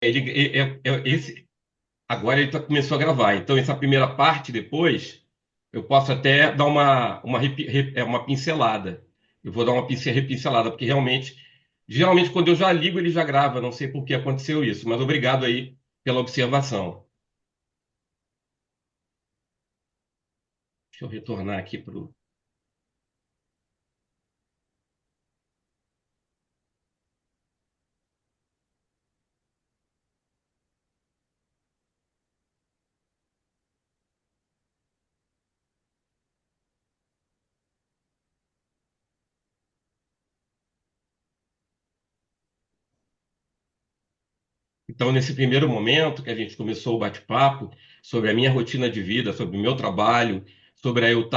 esse, agora ele começou a gravar. Então, essa primeira parte, depois, eu posso até dar uma pincelada. Eu vou dar uma repincelada, porque realmente, geralmente, quando eu já ligo, ele já grava. Não sei por que aconteceu isso, mas obrigado aí pela observação. Deixa eu retornar aqui para o. Então, nesse primeiro momento que a gente começou o bate-papo sobre a minha rotina de vida, sobre o meu trabalho, sobre a eu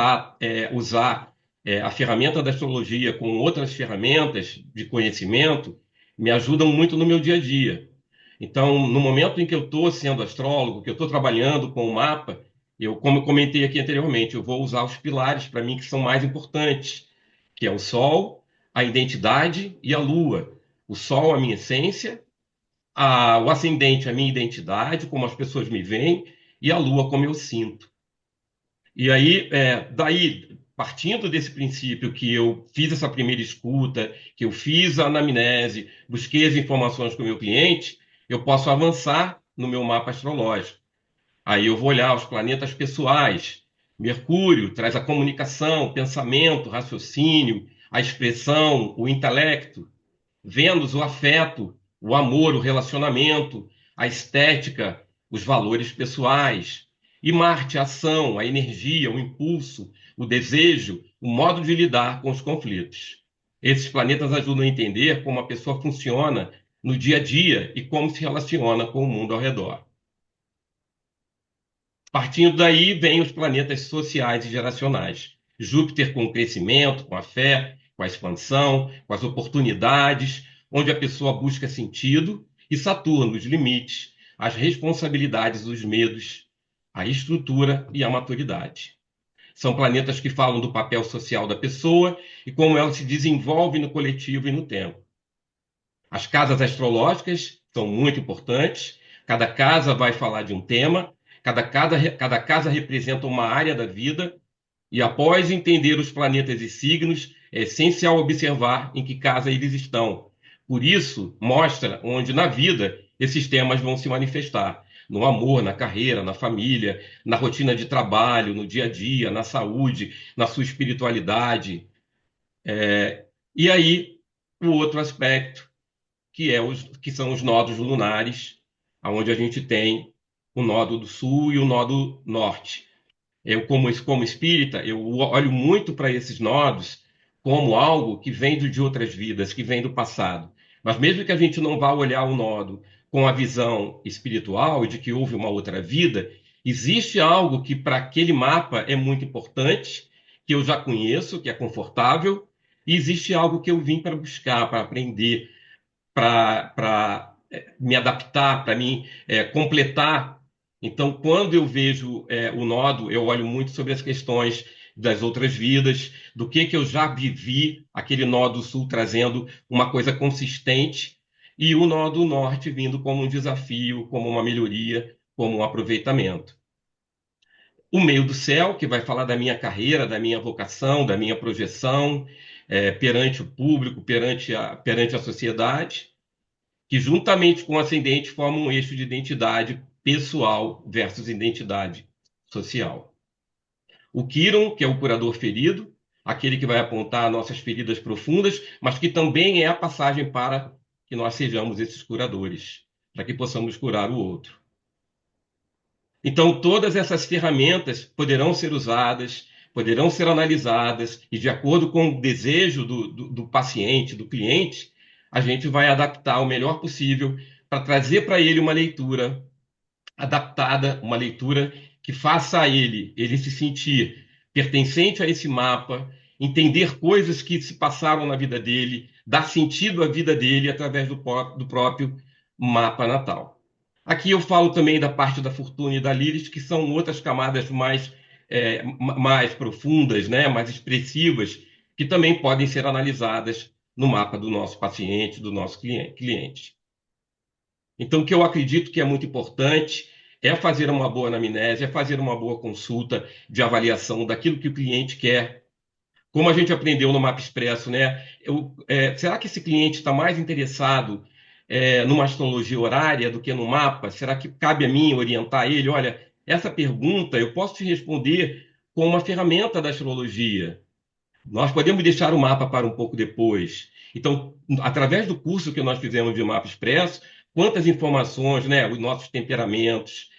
usar a ferramenta da astrologia com outras ferramentas de conhecimento, me ajudam muito no meu dia a dia. Então, no momento em que eu estou sendo astrólogo, que eu estou trabalhando com o mapa, eu, como eu comentei aqui anteriormente, eu vou usar os pilares para mim que são mais importantes, que é o Sol, a identidade e a Lua. O Sol, a minha essência, o ascendente, a minha identidade, como as pessoas me veem, e a lua, como eu sinto. E aí, daí, partindo desse princípio que eu fiz essa primeira escuta, que eu fiz a anamnese, busquei as informações com o meu cliente, eu posso avançar no meu mapa astrológico. Aí eu vou olhar os planetas pessoais. Mercúrio traz a comunicação, o pensamento, o raciocínio, a expressão, o intelecto. Vênus, o afeto, o amor, o relacionamento, a estética, os valores pessoais. E Marte, a ação, a energia, o impulso, o desejo, o modo de lidar com os conflitos. Esses planetas ajudam a entender como a pessoa funciona no dia a dia e como se relaciona com o mundo ao redor. Partindo daí, vêm os planetas sociais e geracionais. Júpiter com o crescimento, com a fé, com a expansão, com as oportunidades, onde a pessoa busca sentido, e Saturno, os limites, as responsabilidades, os medos, a estrutura e a maturidade. São planetas que falam do papel social da pessoa e como ela se desenvolve no coletivo e no tempo. As casas astrológicas são muito importantes. Cada casa vai falar de um tema, cada casa representa uma área da vida, e após entender os planetas e signos, é essencial observar em que casa eles estão. Por isso, mostra onde na vida esses temas vão se manifestar. No amor, na carreira, na família, na rotina de trabalho, no dia a dia, na saúde, na sua espiritualidade. E aí, o outro aspecto que são os nodos lunares, onde a gente tem o nodo do sul e o nodo norte. Eu, como espírita, eu olho muito para esses nodos como algo que vem de outras vidas, que vem do passado. Mas mesmo que a gente não vá olhar o nodo com a visão espiritual e de que houve uma outra vida, existe algo que para aquele mapa é muito importante, que eu já conheço, que é confortável, e existe algo que eu vim para buscar, para aprender, para me adaptar, para me completar. Então, quando eu vejo o nodo, eu olho muito sobre as questões das outras vidas, do que eu já vivi, aquele nodo sul trazendo uma coisa consistente, e o nodo norte vindo como um desafio, como uma melhoria, como um aproveitamento. O meio do céu, que vai falar da minha carreira, da minha vocação, da minha projeção, perante o público, perante a sociedade, que juntamente com o ascendente formam um eixo de identidade pessoal versus identidade social. O Quiron, que é o curador ferido, aquele que vai apontar nossas feridas profundas, mas que também é a passagem para que nós sejamos esses curadores, para que possamos curar o outro. Então, todas essas ferramentas poderão ser usadas, poderão ser analisadas, e de acordo com o desejo do paciente, do cliente, a gente vai adaptar o melhor possível para trazer para ele uma leitura adaptada, uma leitura que faça a ele se sentir pertencente a esse mapa, entender coisas que se passaram na vida dele, dar sentido à vida dele através do próprio mapa natal. Aqui eu falo também da parte da Fortuna e da Lilith, que são outras camadas mais profundas, né, mais expressivas, que também podem ser analisadas no mapa do nosso paciente, do nosso cliente. Então, o que eu acredito que é muito importante é fazer uma boa anamnese, é fazer uma boa consulta de avaliação daquilo que o cliente quer. Como a gente aprendeu no Mapa Expresso, né? Será que esse cliente está mais interessado numa astrologia horária do que no mapa? Será que cabe a mim orientar ele? Olha, essa pergunta eu posso te responder com uma ferramenta da astrologia. Nós podemos deixar o mapa para um pouco depois. Então, através do curso que nós fizemos de Mapa Expresso, quantas informações, né? Os nossos temperamentos,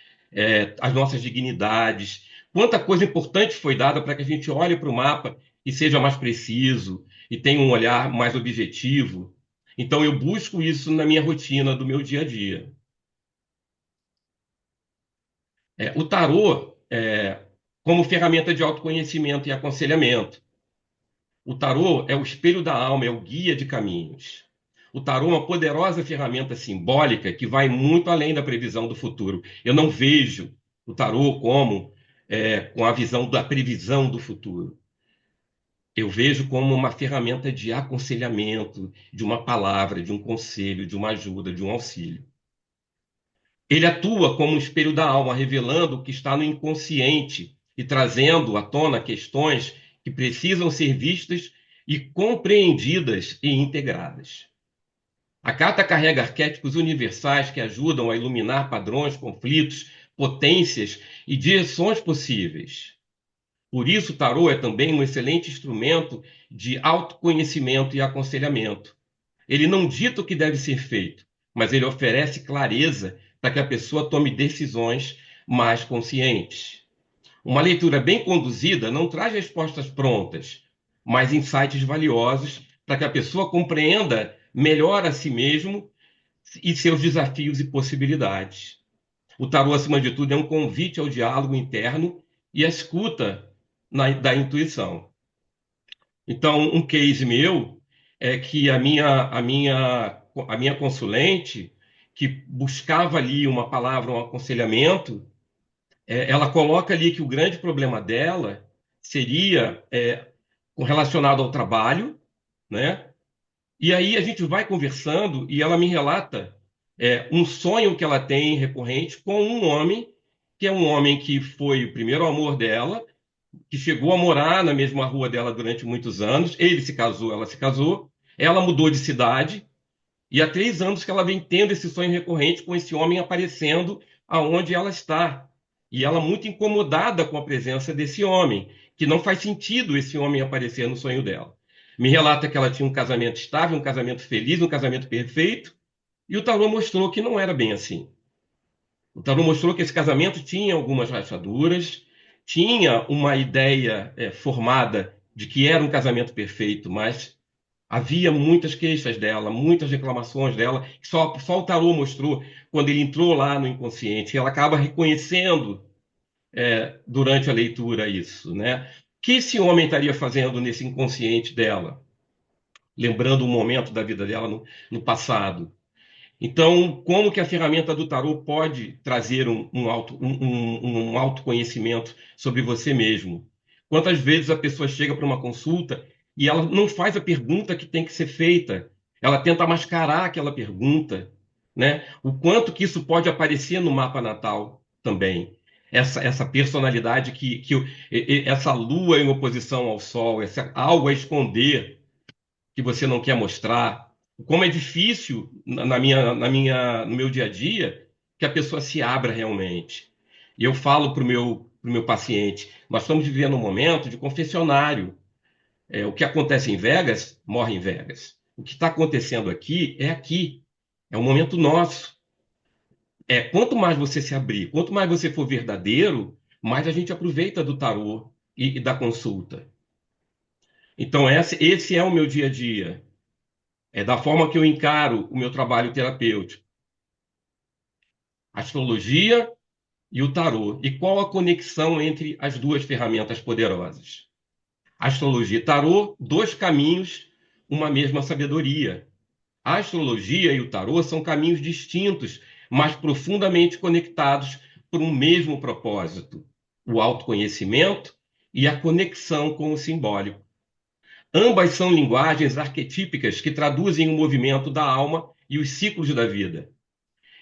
as nossas dignidades, quanta coisa importante foi dada para que a gente olhe para o mapa e seja mais preciso e tenha um olhar mais objetivo. Então, eu busco isso na minha rotina do meu dia a dia. O tarô, como ferramenta de autoconhecimento e aconselhamento. O tarô é o espelho da alma, é o guia de caminhos. O tarô é uma poderosa ferramenta simbólica que vai muito além da previsão do futuro. Eu não vejo o tarô como com a visão da previsão do futuro. Eu vejo como uma ferramenta de aconselhamento, de uma palavra, de um conselho, de uma ajuda, de um auxílio. Ele atua como um espelho da alma, revelando o que está no inconsciente e trazendo à tona questões que precisam ser vistas e compreendidas e integradas. A carta carrega arquétipos universais que ajudam a iluminar padrões, conflitos, potências e direções possíveis. Por isso, o tarô é também um excelente instrumento de autoconhecimento e aconselhamento. Ele não dita o que deve ser feito, mas ele oferece clareza para que a pessoa tome decisões mais conscientes. Uma leitura bem conduzida não traz respostas prontas, mas insights valiosos para que a pessoa compreenda melhor a si mesmo e seus desafios e possibilidades. O tarô, acima de tudo, é um convite ao diálogo interno e à escuta da intuição. Então, um case meu é que a minha consulente, que buscava ali uma palavra, um aconselhamento, ela coloca ali que o grande problema dela seria relacionado ao trabalho, né? E aí a gente vai conversando e ela me relata um sonho que ela tem recorrente com um homem, que é um homem que foi o primeiro amor dela, que chegou a morar na mesma rua dela durante muitos anos. Ele se casou, ela se casou, ela mudou de cidade, e há 3 anos que ela vem tendo esse sonho recorrente com esse homem aparecendo aonde ela está. E ela muito incomodada com a presença desse homem, que não faz sentido esse homem aparecer no sonho dela. Me relata que ela tinha um casamento estável, um casamento feliz, um casamento perfeito, e o tarô mostrou que não era bem assim. O tarô mostrou que esse casamento tinha algumas rachaduras, tinha uma ideia formada de que era um casamento perfeito, mas havia muitas queixas dela, muitas reclamações dela, que só o tarô mostrou quando ele entrou lá no inconsciente. Ela acaba reconhecendo durante a leitura isso, né? O que esse homem estaria fazendo nesse inconsciente dela? Lembrando um momento da vida dela no passado. Então, como que a ferramenta do tarô pode trazer um autoconhecimento sobre você mesmo? Quantas vezes a pessoa chega para uma consulta e ela não faz a pergunta que tem que ser feita, ela tenta mascarar aquela pergunta, né? O quanto que isso pode aparecer no mapa natal também. Essa personalidade essa lua em oposição ao sol, essa algo a esconder que você não quer mostrar. Como é difícil no meu dia a dia que a pessoa se abra realmente. E eu falo para o meu paciente, nós estamos vivendo um momento de confessionário. O que acontece em Vegas, morre em Vegas. O que está acontecendo aqui é aqui. É um momento nosso. Quanto mais você se abrir, quanto mais você for verdadeiro, mais a gente aproveita do tarô e da consulta. Então, esse é o meu dia a dia. É da forma que eu encaro o meu trabalho terapêutico. A astrologia e o tarô. E qual a conexão entre as duas ferramentas poderosas? Astrologia e tarô, dois caminhos, uma mesma sabedoria. A astrologia e o tarô são caminhos distintos, mas profundamente conectados por um mesmo propósito: o autoconhecimento e a conexão com o simbólico. Ambas são linguagens arquetípicas que traduzem o movimento da alma e os ciclos da vida.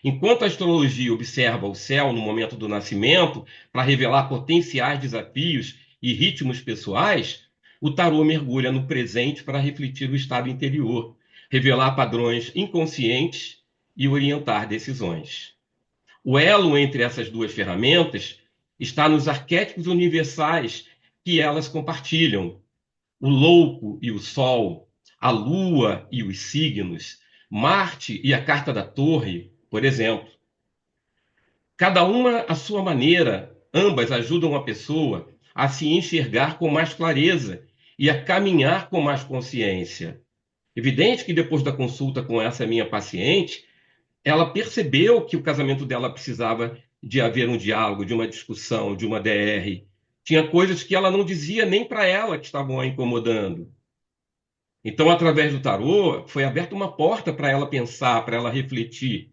Enquanto a astrologia observa o céu no momento do nascimento para revelar potenciais desafios e ritmos pessoais, o tarô mergulha no presente para refletir o estado interior, revelar padrões inconscientes e orientar decisões. O elo entre essas duas ferramentas está nos arquétipos universais que elas compartilham: o louco e o sol, a lua e os signos, Marte e a carta da torre, por exemplo. Cada uma à sua maneira, ambas ajudam a pessoa a se enxergar com mais clareza e a caminhar com mais consciência. Evidente que depois da consulta com essa minha paciente, ela percebeu que o casamento dela precisava de haver um diálogo, de uma discussão, de uma DR. Tinha coisas que ela não dizia nem para ela que estavam a incomodando. Então, através do tarô, foi aberta uma porta para ela pensar, para ela refletir.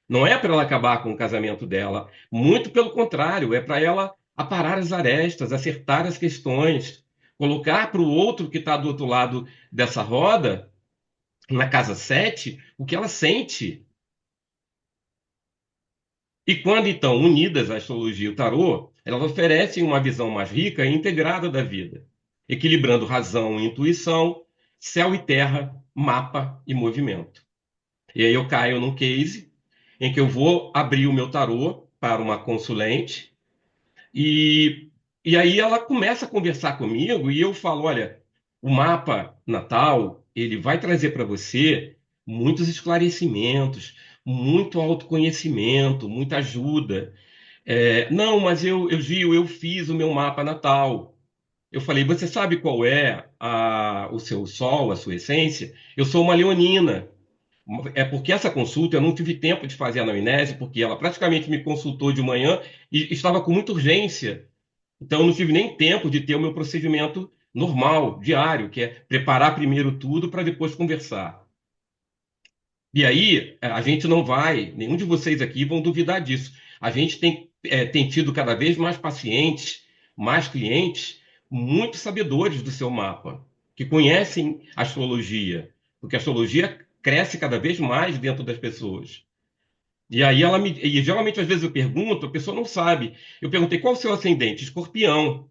Não é para ela acabar com o casamento dela, muito pelo contrário, é para ela aparar as arestas, acertar as questões, colocar para o outro que está do outro lado dessa roda, na casa 7, o que ela sente. E quando, então, unidas a astrologia e o tarô, elas oferecem uma visão mais rica e integrada da vida, equilibrando razão e intuição, céu e terra, mapa e movimento. E aí eu caio num case em que eu vou abrir o meu tarô para uma consulente e, e aí ela começa a conversar comigo e eu falo, olha, o mapa natal, ele vai trazer para você muitos esclarecimentos, muito autoconhecimento, muita ajuda. Não, mas Gil, eu fiz o meu mapa natal. Eu falei, você sabe qual é o seu sol, a sua essência? Eu sou uma leonina. É porque essa consulta eu não tive tempo de fazer a anamnese, porque ela praticamente me consultou de manhã e estava com muita urgência. Então eu não tive nem tempo de ter o meu procedimento normal, diário, que é preparar primeiro tudo para depois conversar. E aí a gente não vai, nenhum de vocês aqui vão duvidar disso. A gente tem tido cada vez mais pacientes, mais clientes, muito sabedores do seu mapa, que conhecem a astrologia, porque a astrologia cresce cada vez mais dentro das pessoas. E aí e geralmente às vezes eu pergunto, a pessoa não sabe. Eu perguntei qual o seu ascendente? Escorpião.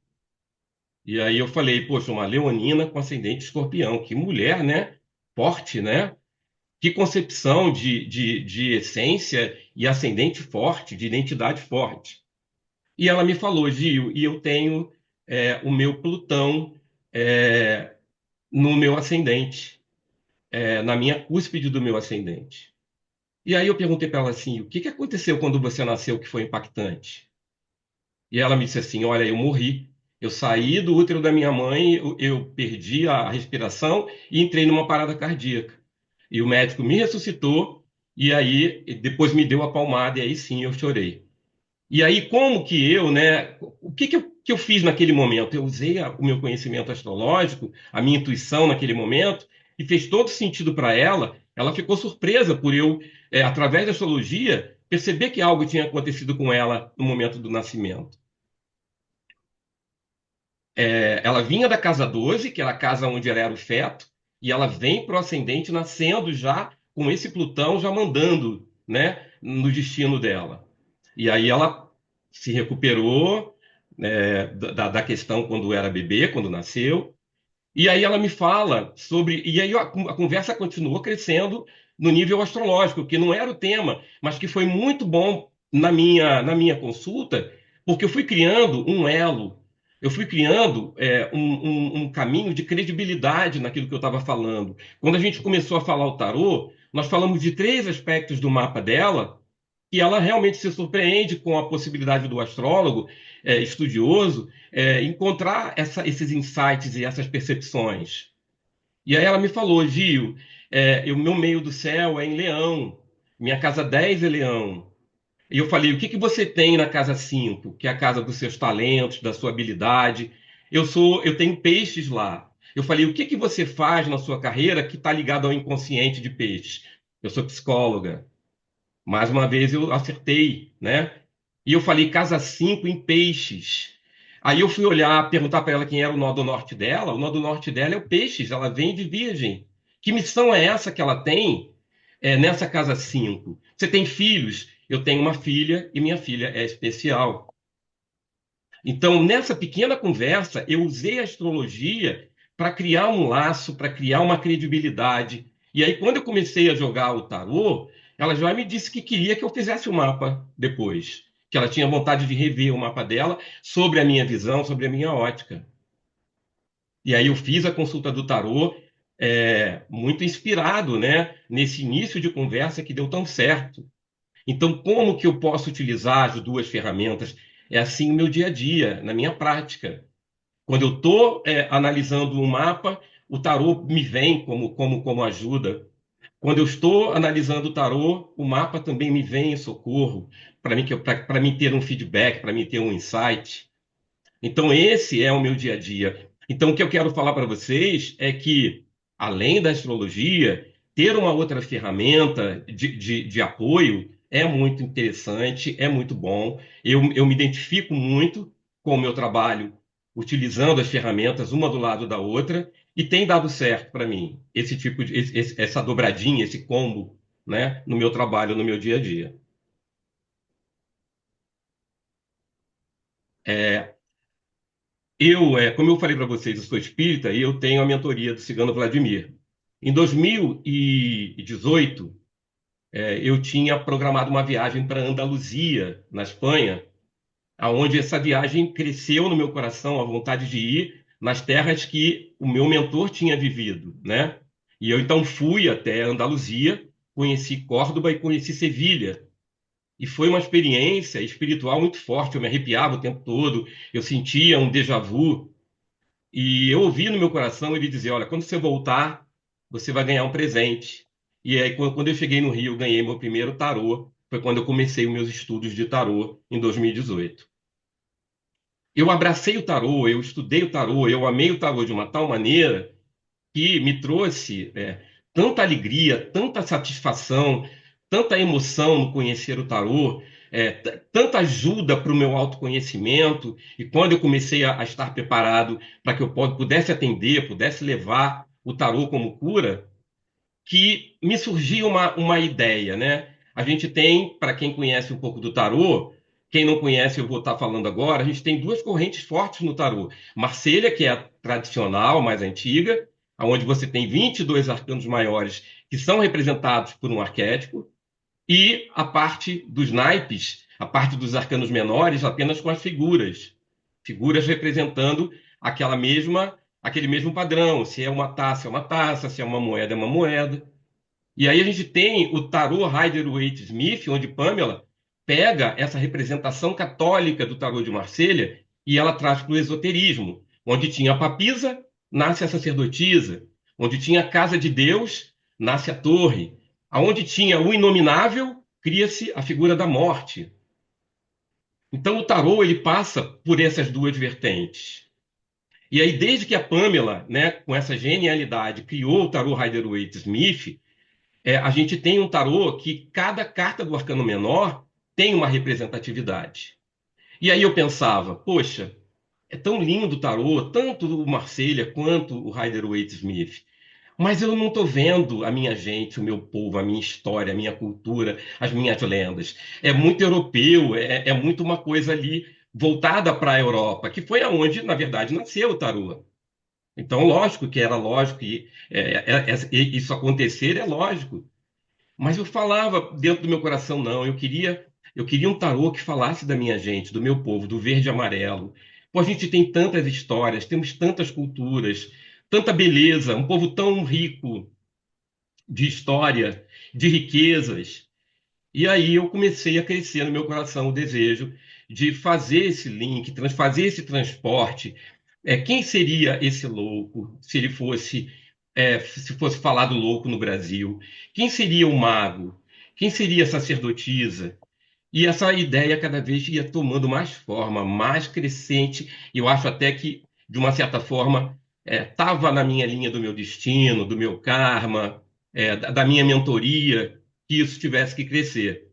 E aí eu falei, poxa, uma leonina com ascendente escorpião, que mulher, né? Forte, né? Que concepção de essência e ascendente forte, de identidade forte. E ela me falou, Gil, e eu tenho o meu Plutão no meu ascendente, na minha cúspide do meu ascendente. E aí eu perguntei para ela assim, o que que aconteceu quando você nasceu que foi impactante? E ela me disse assim, olha, eu morri. Eu saí do útero da minha mãe, eu perdi a respiração e entrei numa parada cardíaca. E o médico me ressuscitou e aí depois me deu a palmada e aí sim eu chorei. E aí como que eu, né, o que eu fiz naquele momento? Eu usei o meu conhecimento astrológico, a minha intuição naquele momento e fez todo sentido para ela. Ela ficou surpresa por eu, através da astrologia, perceber que algo tinha acontecido com ela no momento do nascimento. Ela vinha da casa 12, que era a casa onde ela era o feto, e ela vem para o ascendente nascendo já com esse Plutão já mandando, né, no destino dela. E aí ela se recuperou, da questão quando era bebê, quando nasceu, e aí ela me fala sobre. E aí a conversa continuou crescendo no nível astrológico, que não era o tema, mas que foi muito bom na minha consulta, porque eu fui criando um elo, eu fui criando um caminho de credibilidade naquilo que eu estava falando. Quando a gente começou a falar o tarô, nós falamos de três aspectos do mapa dela, e ela realmente se surpreende com a possibilidade do astrólogo estudioso encontrar esses insights e essas percepções. E aí ela me falou, Gil, o meu meio do céu é em Leão, minha casa 10 é Leão. E eu falei, o que que você tem na casa 5, que é a casa dos seus talentos, da sua habilidade? Eu tenho peixes lá. Eu falei, o que que você faz na sua carreira que está ligado ao inconsciente de peixes? Eu sou psicóloga. Mais uma vez eu acertei, né? E eu falei casa 5 em peixes. Aí eu fui olhar, perguntar para ela quem era o nó do norte dela. O nó do norte dela é o peixes, ela vem de virgem. Que missão é essa que ela tem nessa casa 5. Você tem filhos? Eu tenho uma filha e minha filha é especial. Então, nessa pequena conversa, eu usei a astrologia para criar um laço, para criar uma credibilidade. E aí, quando eu comecei a jogar o tarô, ela já me disse que queria que eu fizesse o mapa depois, que ela tinha vontade de rever o mapa dela sobre a minha visão, sobre a minha ótica. E aí eu fiz a consulta do tarô, muito inspirado, né, nesse início de conversa que deu tão certo. Então, como que eu posso utilizar as duas ferramentas? É assim no meu dia a dia, na minha prática. Quando eu estou analisando um mapa, o tarô me vem como ajuda. Quando eu estou analisando o tarô, o mapa também me vem em socorro, para mim ter um feedback, para mim ter um insight. Então, esse é o meu dia a dia. Então, o que eu quero falar para vocês é que, além da astrologia, ter uma outra ferramenta de apoio é muito interessante, é muito bom. Eu me identifico muito com o meu trabalho utilizando as ferramentas uma do lado da outra e tem dado certo para mim, esse tipo de, essa dobradinha, esse combo, né, no meu trabalho, no meu dia a dia. É, como eu falei para vocês, eu sou espírita e eu tenho a mentoria do Cigano Vladimir. Em 2018, eu tinha programado uma viagem para Andaluzia, na Espanha, aonde essa viagem cresceu no meu coração a vontade de ir nas terras que o meu mentor tinha vivido, né? E eu então fui até Andaluzia, conheci Córdoba e conheci Sevilha. E foi uma experiência espiritual muito forte. Eu me arrepiava o tempo todo, eu sentia um déjà vu. E eu ouvi no meu coração ele dizer: Olha, quando você voltar, você vai ganhar um presente. E aí, quando eu cheguei no Rio, eu ganhei meu primeiro tarô. Foi quando eu comecei os meus estudos de tarô, em 2018. Eu abracei o tarô, eu estudei o tarô, eu amei o tarô de uma tal maneira que me trouxe tanta alegria, tanta satisfação, tanta emoção no conhecer o tarô, tanta ajuda para o meu autoconhecimento. E quando eu comecei a estar preparado para que eu pudesse atender, pudesse levar o tarô como cura, que me surgiu uma ideia, né? A gente tem, para quem conhece um pouco do tarô, quem não conhece, eu vou estar falando agora, a gente tem duas correntes fortes no tarô. Marselha, que é a tradicional, mais antiga, onde você tem 22 arcanos maiores que são representados por um arquétipo, e a parte dos naipes, a parte dos arcanos menores, apenas com as figuras. Figuras representando aquele mesmo padrão. Se é uma taça, se é uma moeda, é uma moeda. E aí a gente tem o tarô Rider-Waite-Smith, onde Pamela pega essa representação católica do tarô de Marselha e ela traz para o esoterismo, onde tinha a papisa, nasce a sacerdotisa, onde tinha a casa de Deus, nasce a torre, aonde tinha o inominável, cria-se a figura da morte. Então o tarô ele passa por essas duas vertentes. E aí desde que a Pamela, né, com essa genialidade, criou o tarô Rider-Waite-Smith, a gente tem um tarô que cada carta do arcano menor tem uma representatividade. E aí eu pensava, poxa, é tão lindo o tarô, tanto o Marselha quanto o Rider-Waite-Smith, mas eu não estou vendo a minha gente, o meu povo, a minha história, a minha cultura, as minhas lendas. É muito europeu, é muito uma coisa ali voltada para a Europa, que foi aonde, na verdade, nasceu o tarô. Então, lógico que era lógico que isso acontecer é lógico. Mas eu falava dentro do meu coração, não, eu queria um tarô que falasse da minha gente, do meu povo, do verde e amarelo. Pô, a gente tem tantas histórias, temos tantas culturas, tanta beleza, um povo tão rico de história, de riquezas. E aí eu comecei a crescer no meu coração o desejo de fazer esse link, fazer esse transporte. Quem seria esse louco se ele fosse, se fosse falado louco no Brasil? Quem seria o mago? Quem seria a sacerdotisa? E essa ideia cada vez ia tomando mais forma, mais crescente. E eu acho até que, de uma certa forma, estava na minha linha do meu destino, do meu karma, da minha mentoria, que isso tivesse que crescer.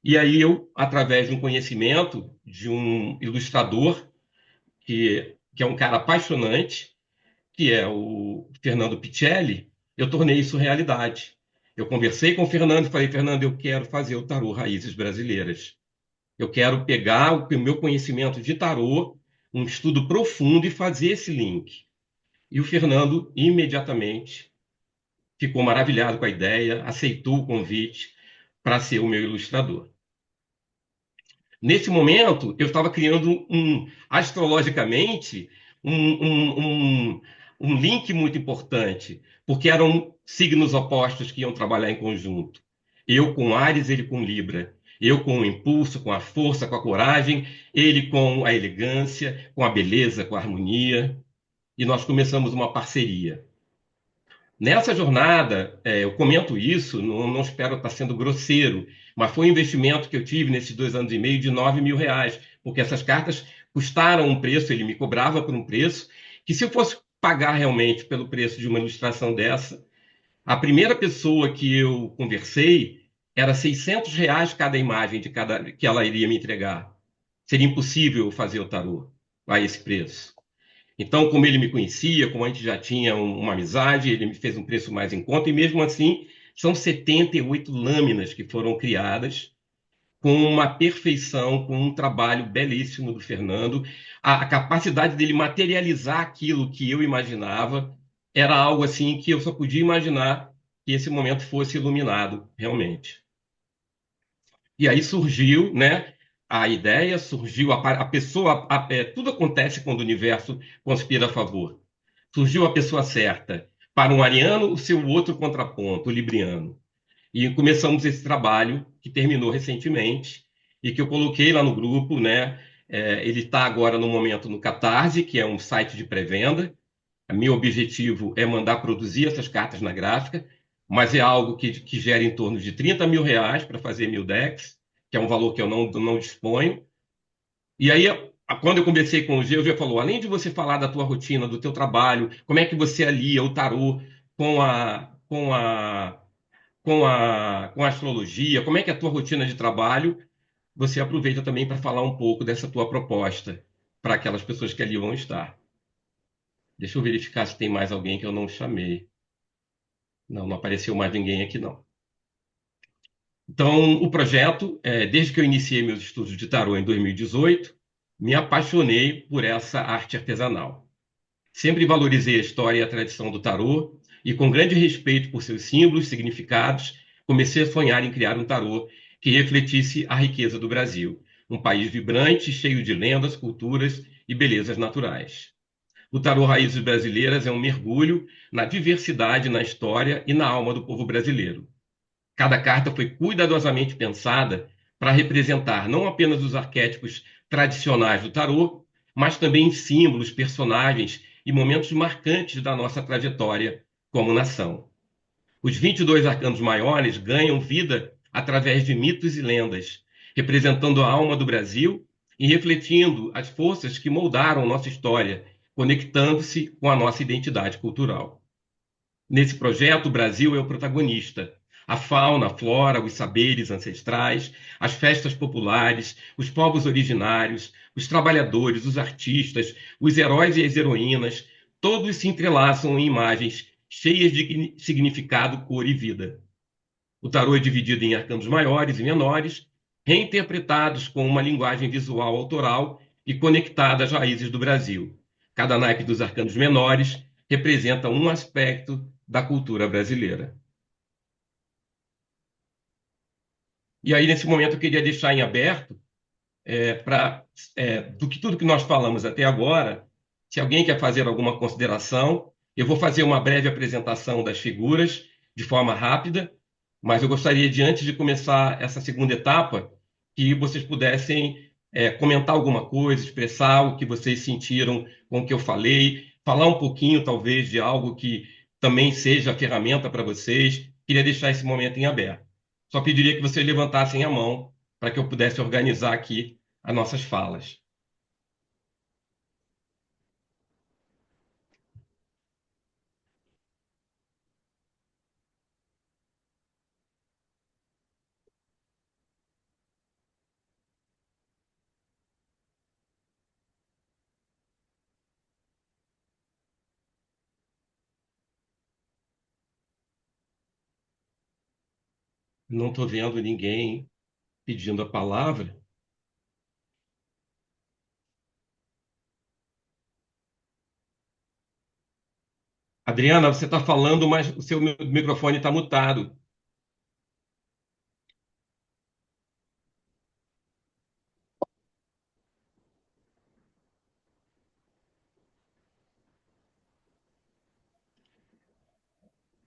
E aí eu, através de um conhecimento de um ilustrador, que é um cara apaixonante, que é o Fernando Picelli, eu tornei isso realidade. Eu conversei com o Fernando e falei, Fernando, eu quero fazer o tarô Raízes Brasileiras. Eu quero pegar o meu conhecimento de tarô, um estudo profundo e fazer esse link. E o Fernando imediatamente ficou maravilhado com a ideia, aceitou o convite para ser o meu ilustrador. Nesse momento, eu estava criando astrologicamente, um, um, um, um link muito importante, porque eram signos opostos que iam trabalhar em conjunto. Eu com Áries, ele com Libra. Eu com o impulso, com a força, com a coragem, ele com a elegância, com a beleza, com a harmonia. E nós começamos uma parceria. Nessa jornada, eu comento isso, não espero estar sendo grosseiro, mas foi um investimento que eu tive nesses 2 anos e meio de R$ 9.000, porque essas cartas custaram um preço, ele me cobrava por um preço, que se eu fosse pagar realmente pelo preço de uma ilustração dessa, a primeira pessoa que eu conversei era R$ 600 cada imagem de cada que ela iria me entregar. Seria impossível fazer o tarô a esse preço. Então, como ele me conhecia, como a gente já tinha uma amizade, ele me fez um preço mais em conta, e mesmo assim, são 78 lâminas que foram criadas com uma perfeição, com um trabalho belíssimo do Fernando. A capacidade dele materializar aquilo que eu imaginava era algo assim que eu só podia imaginar que esse momento fosse iluminado, realmente. E aí surgiu, né, a ideia, surgiu a pessoa, tudo acontece quando o universo conspira a favor. Surgiu a pessoa certa. Para um ariano, o seu outro contraponto, o libriano. E começamos esse trabalho, que terminou recentemente, e que eu coloquei lá no grupo, né? Ele está agora no momento no Catarse, que é um site de pré-venda. Meu objetivo é mandar produzir essas cartas na gráfica, mas é algo que gera em torno de R$ 30.000 para fazer 1.000 decks, que é um valor que eu não disponho. E aí, quando eu conversei com o G falou, além de você falar da tua rotina, do teu trabalho, como é que você alia o tarô com a astrologia, como é que é a tua rotina de trabalho, você aproveita também para falar um pouco dessa tua proposta para aquelas pessoas que ali vão estar. Deixa eu verificar se tem mais alguém que eu não chamei. Não, não apareceu mais ninguém aqui, não. Então, o projeto, desde que eu iniciei meus estudos de tarô em 2018, me apaixonei por essa arte artesanal. Sempre valorizei a história e a tradição do tarô e, com grande respeito por seus símbolos, significados, comecei a sonhar em criar um tarô que refletisse a riqueza do Brasil, um país vibrante, cheio de lendas, culturas e belezas naturais. O tarô Raízes Brasileiras é um mergulho na diversidade, na história e na alma do povo brasileiro. Cada carta foi cuidadosamente pensada para representar não apenas os arquétipos tradicionais do tarô, mas também símbolos, personagens e momentos marcantes da nossa trajetória como nação. Os 22 arcanos maiores ganham vida através de mitos e lendas, representando a alma do Brasil e refletindo as forças que moldaram nossa história, conectando-se com a nossa identidade cultural. Nesse projeto, o Brasil é o protagonista. A fauna, a flora, os saberes ancestrais, as festas populares, os povos originários, os trabalhadores, os artistas, os heróis e as heroínas, todos se entrelaçam em imagens cheias de significado, cor e vida. O tarô é dividido em arcanos maiores e menores, reinterpretados com uma linguagem visual autoral e conectada às raízes do Brasil. Cada naipe dos arcanos menores representa um aspecto da cultura brasileira. E aí, nesse momento, eu queria deixar em aberto para do que tudo que nós falamos até agora, se alguém quer fazer alguma consideração, eu vou fazer uma breve apresentação das figuras de forma rápida, mas eu gostaria de, antes de começar essa segunda etapa, que vocês pudessem comentar alguma coisa, expressar o que vocês sentiram com o que eu falei, falar um pouquinho, talvez, de algo que também seja ferramenta para vocês. Queria deixar esse momento em aberto. Só pediria que vocês levantassem a mão para que eu pudesse organizar aqui as nossas falas. Não estou vendo ninguém pedindo a palavra. Adriana, você está falando, mas o seu microfone está mutado.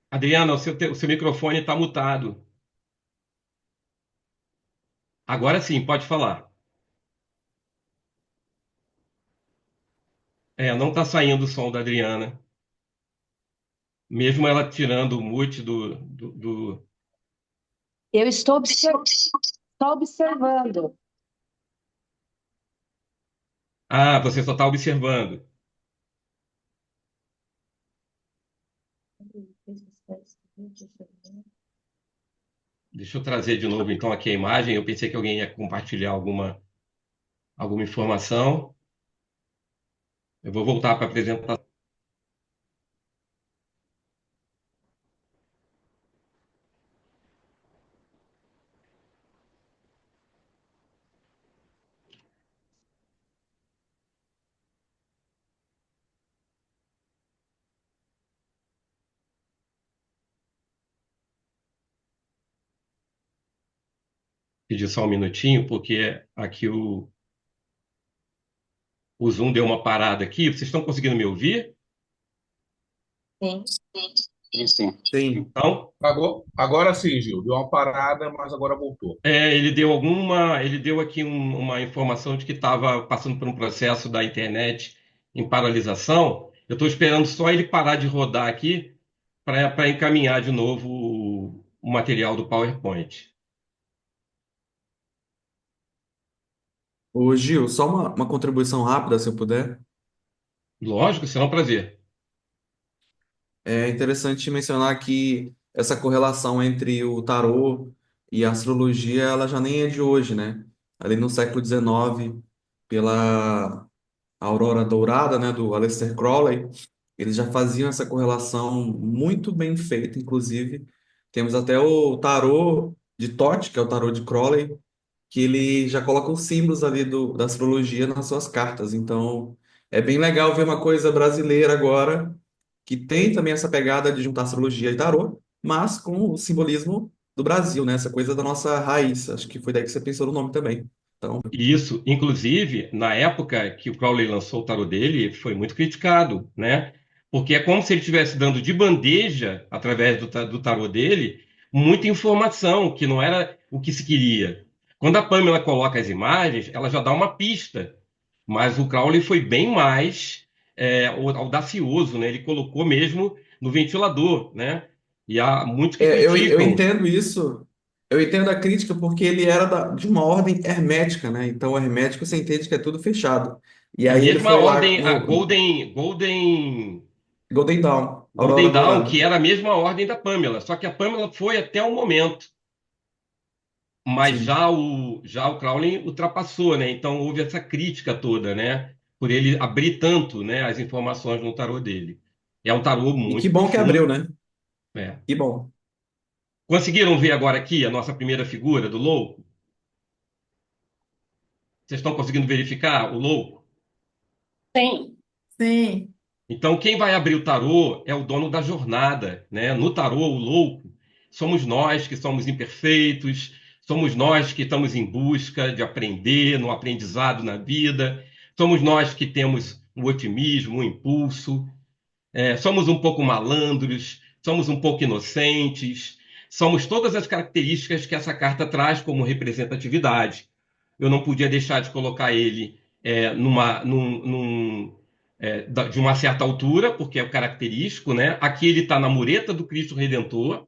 Adriana, o seu microfone está mutado. Agora sim, pode falar. Não está saindo o som da Adriana. Mesmo ela tirando o mute do. Eu estou observando. Ah, você só está observando. Deixa eu trazer de novo então aqui a imagem. Eu pensei que alguém ia compartilhar alguma informação. Eu vou voltar para a apresentação. Pedir só um minutinho, porque aqui o Zoom deu uma parada aqui. Vocês estão conseguindo me ouvir? Sim. Sim, sim. Sim. Então, Agora sim, Gil. Deu uma parada, mas agora voltou. ele deu aqui uma informação de que estava passando por um processo da internet em paralisação. Eu estou esperando só ele parar de rodar aqui para encaminhar de novo o material do PowerPoint. Ô, Gil, só uma contribuição rápida, se eu puder. Lógico, será um prazer. É interessante mencionar que essa correlação entre o tarô e a astrologia, ela já nem é de hoje, né? Ali no século XIX, pela Aurora Dourada, né, do Aleister Crowley, eles já faziam essa correlação muito bem feita, inclusive. Temos até o tarô de Thoth, que é o tarô de Crowley, que ele já coloca os símbolos ali da astrologia nas suas cartas. Então, é bem legal ver uma coisa brasileira agora, que tem também essa pegada de juntar astrologia e tarô, mas com o simbolismo do Brasil, né? Essa coisa da nossa raiz. Acho que foi daí que você pensou no nome também. Então, E isso, inclusive, na época que o Crowley lançou o tarô dele, foi muito criticado, né? Porque é como se ele estivesse dando de bandeja, através do tarô dele, muita informação que não era o que se queria. Quando a Pamela coloca as imagens, ela já dá uma pista, mas o Crowley foi bem mais audacioso, né? Ele colocou mesmo no ventilador, né? E há muitos que eu criticam. entendo isso. Eu entendo a crítica porque ele era de uma ordem hermética, né? Então, o hermético você entende que é tudo fechado. E É aí ele mesmo a foi lá ordem, a no Golden Dawn, Golden Aurora Dawn, que Dourada. era a mesma ordem da Pamela, só que a Pamela foi até o momento, mas Sim. já o Crowley ultrapassou, né? Então houve essa crítica toda, né? Por ele abrir tanto, né, as informações no tarô dele. É um tarô E que muito bom que abriu, profundo, né? né? Que bom. Conseguiram ver agora aqui a nossa primeira figura do louco? Vocês estão conseguindo verificar o louco? Sim. Sim. Então, quem vai abrir o tarô é o dono da jornada, né? No tarô, o louco, somos nós que somos imperfeitos, somos nós que estamos em busca de aprender, no aprendizado na vida, somos nós que temos o otimismo, o impulso, somos um pouco malandros, somos um pouco inocentes, somos todas as características que essa carta traz como representatividade. Eu não podia deixar de colocar ele de uma certa altura, porque é o característico, né? Aqui ele está na mureta do Cristo Redentor,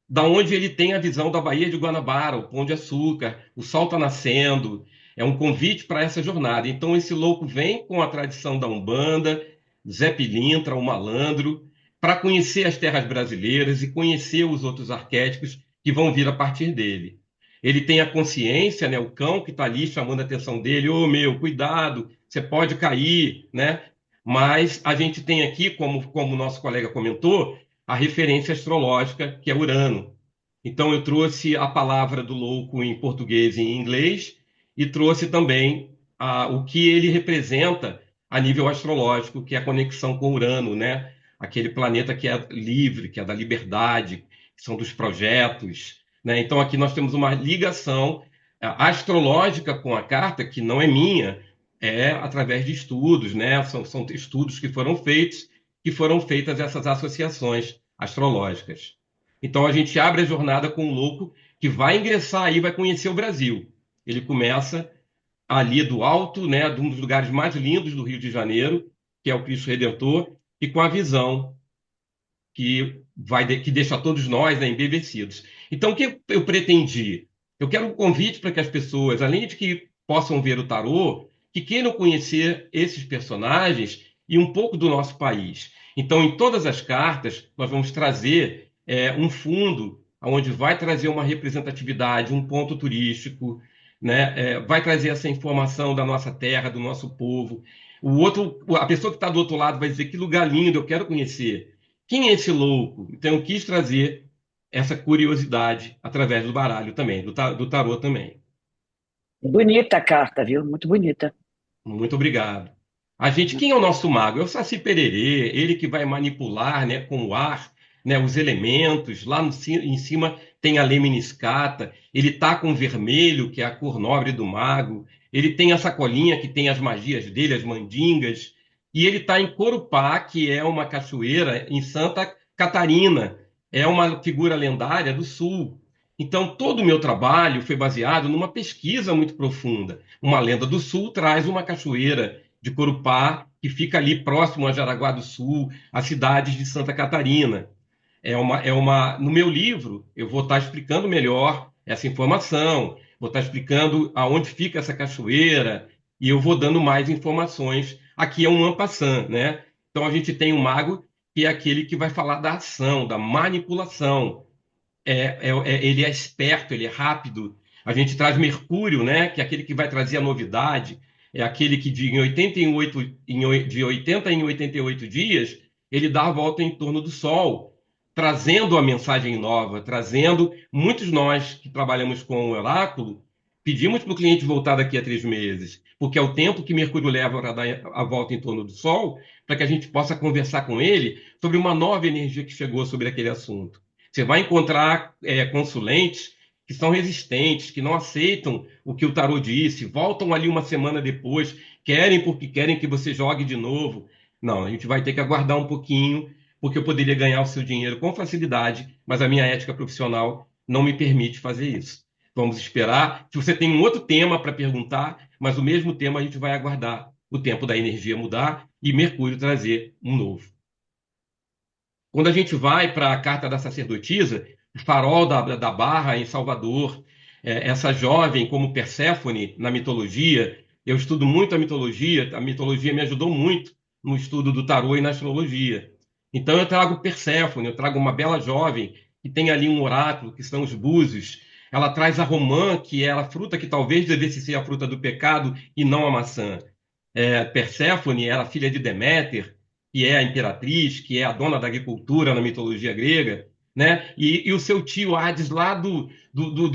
da onde ele tem a visão da Baía de Guanabara, o Pão de Açúcar, o sol está nascendo, é um convite para essa jornada. Então esse louco vem com a tradição da Umbanda, Zé Pilintra, o malandro, para conhecer as terras brasileiras e conhecer os outros arquétipos que vão vir a partir dele. Ele tem a consciência, né, o cão que está ali chamando a atenção dele, ô meu, cuidado, você pode cair, né? Mas a gente tem aqui, como o nosso colega comentou, a referência astrológica, que é Urano. Então, eu trouxe a palavra do louco em português e em inglês, e trouxe também o que ele representa a nível astrológico, que é a conexão com Urano, né? Aquele planeta que é livre, que é da liberdade, que são dos projetos, né? Então, aqui nós temos uma ligação astrológica com a carta, que não é minha, é através de estudos, né? São estudos que foram feitas essas associações astrológicas. Então a gente abre a jornada com um louco que vai ingressar aí, vai conhecer o Brasil. Ele começa ali do alto, né, de um dos lugares mais lindos do Rio de Janeiro, que é o Cristo Redentor, e com a visão que deixa todos nós, né, embevecidos. Então o que eu pretendi? Eu quero um convite para que as pessoas, além de que possam ver o tarô, que queiram conhecer esses personagens e um pouco do nosso país. Então, em todas as cartas, nós vamos trazer um fundo onde vai trazer uma representatividade, um ponto turístico, né? Vai trazer essa informação da nossa terra, do nosso povo. A pessoa que está do outro lado vai dizer que lugar lindo, eu quero conhecer. Quem é esse louco? Então, eu quis trazer essa curiosidade através do baralho também, do tarô também. Bonita a carta, viu? Muito bonita. Muito obrigado. Quem é o nosso mago? É o Saci Pererê, ele que vai manipular, né, com o ar, né, os elementos. Lá em cima tem a Lemniscata, ele tá com vermelho, que é a cor nobre do mago. Ele tem a sacolinha que tem as magias dele, as mandingas. E ele está em Corupá, que é uma cachoeira em Santa Catarina. É uma figura lendária do sul. Então, todo o meu trabalho foi baseado numa pesquisa muito profunda. Uma lenda do sul traz uma cachoeira de Corupá, que fica ali próximo a Jaraguá do Sul, as cidades de Santa Catarina. No meu livro, eu vou estar explicando melhor essa informação, vou estar explicando aonde fica essa cachoeira, e eu vou dando mais informações. Aqui é um en passant, né? Então, a gente tem um mago que é aquele que vai falar da ação, da manipulação. Ele é esperto, ele é rápido. A gente traz Mercúrio, né, que é aquele que vai trazer a novidade, é aquele que de 80 em 88 dias, ele dá a volta em torno do Sol, trazendo a mensagem nova, trazendo. Muitos nós que trabalhamos com o oráculo, pedimos para o cliente voltar daqui a 3 meses, porque é o tempo que Mercúrio leva para dar a volta em torno do Sol, para que a gente possa conversar com ele sobre uma nova energia que chegou sobre aquele assunto. Você vai encontrar consulentes que são resistentes, que não aceitam o que o tarô disse, voltam ali uma semana depois, querem porque querem que você jogue de novo. Não, a gente vai ter que aguardar um pouquinho, porque eu poderia ganhar o seu dinheiro com facilidade, mas a minha ética profissional não me permite fazer isso. Vamos esperar. Se você tem um outro tema para perguntar, mas o mesmo tema a gente vai aguardar o tempo da energia mudar e Mercúrio trazer um novo. Quando a gente vai para a Carta da Sacerdotisa, o Farol da Barra, em Salvador, essa jovem como Perséfone na mitologia, eu estudo muito a mitologia me ajudou muito no estudo do tarô e na astrologia. Então eu trago Perséfone, eu trago uma bela jovem que tem ali um oráculo, que são os búzios. Ela traz a romã, que é a fruta que talvez devesse ser a fruta do pecado e não a maçã. Perséfone era filha de Deméter, que é a imperatriz, que é a dona da agricultura na mitologia grega, né? E o seu tio Hades, lá do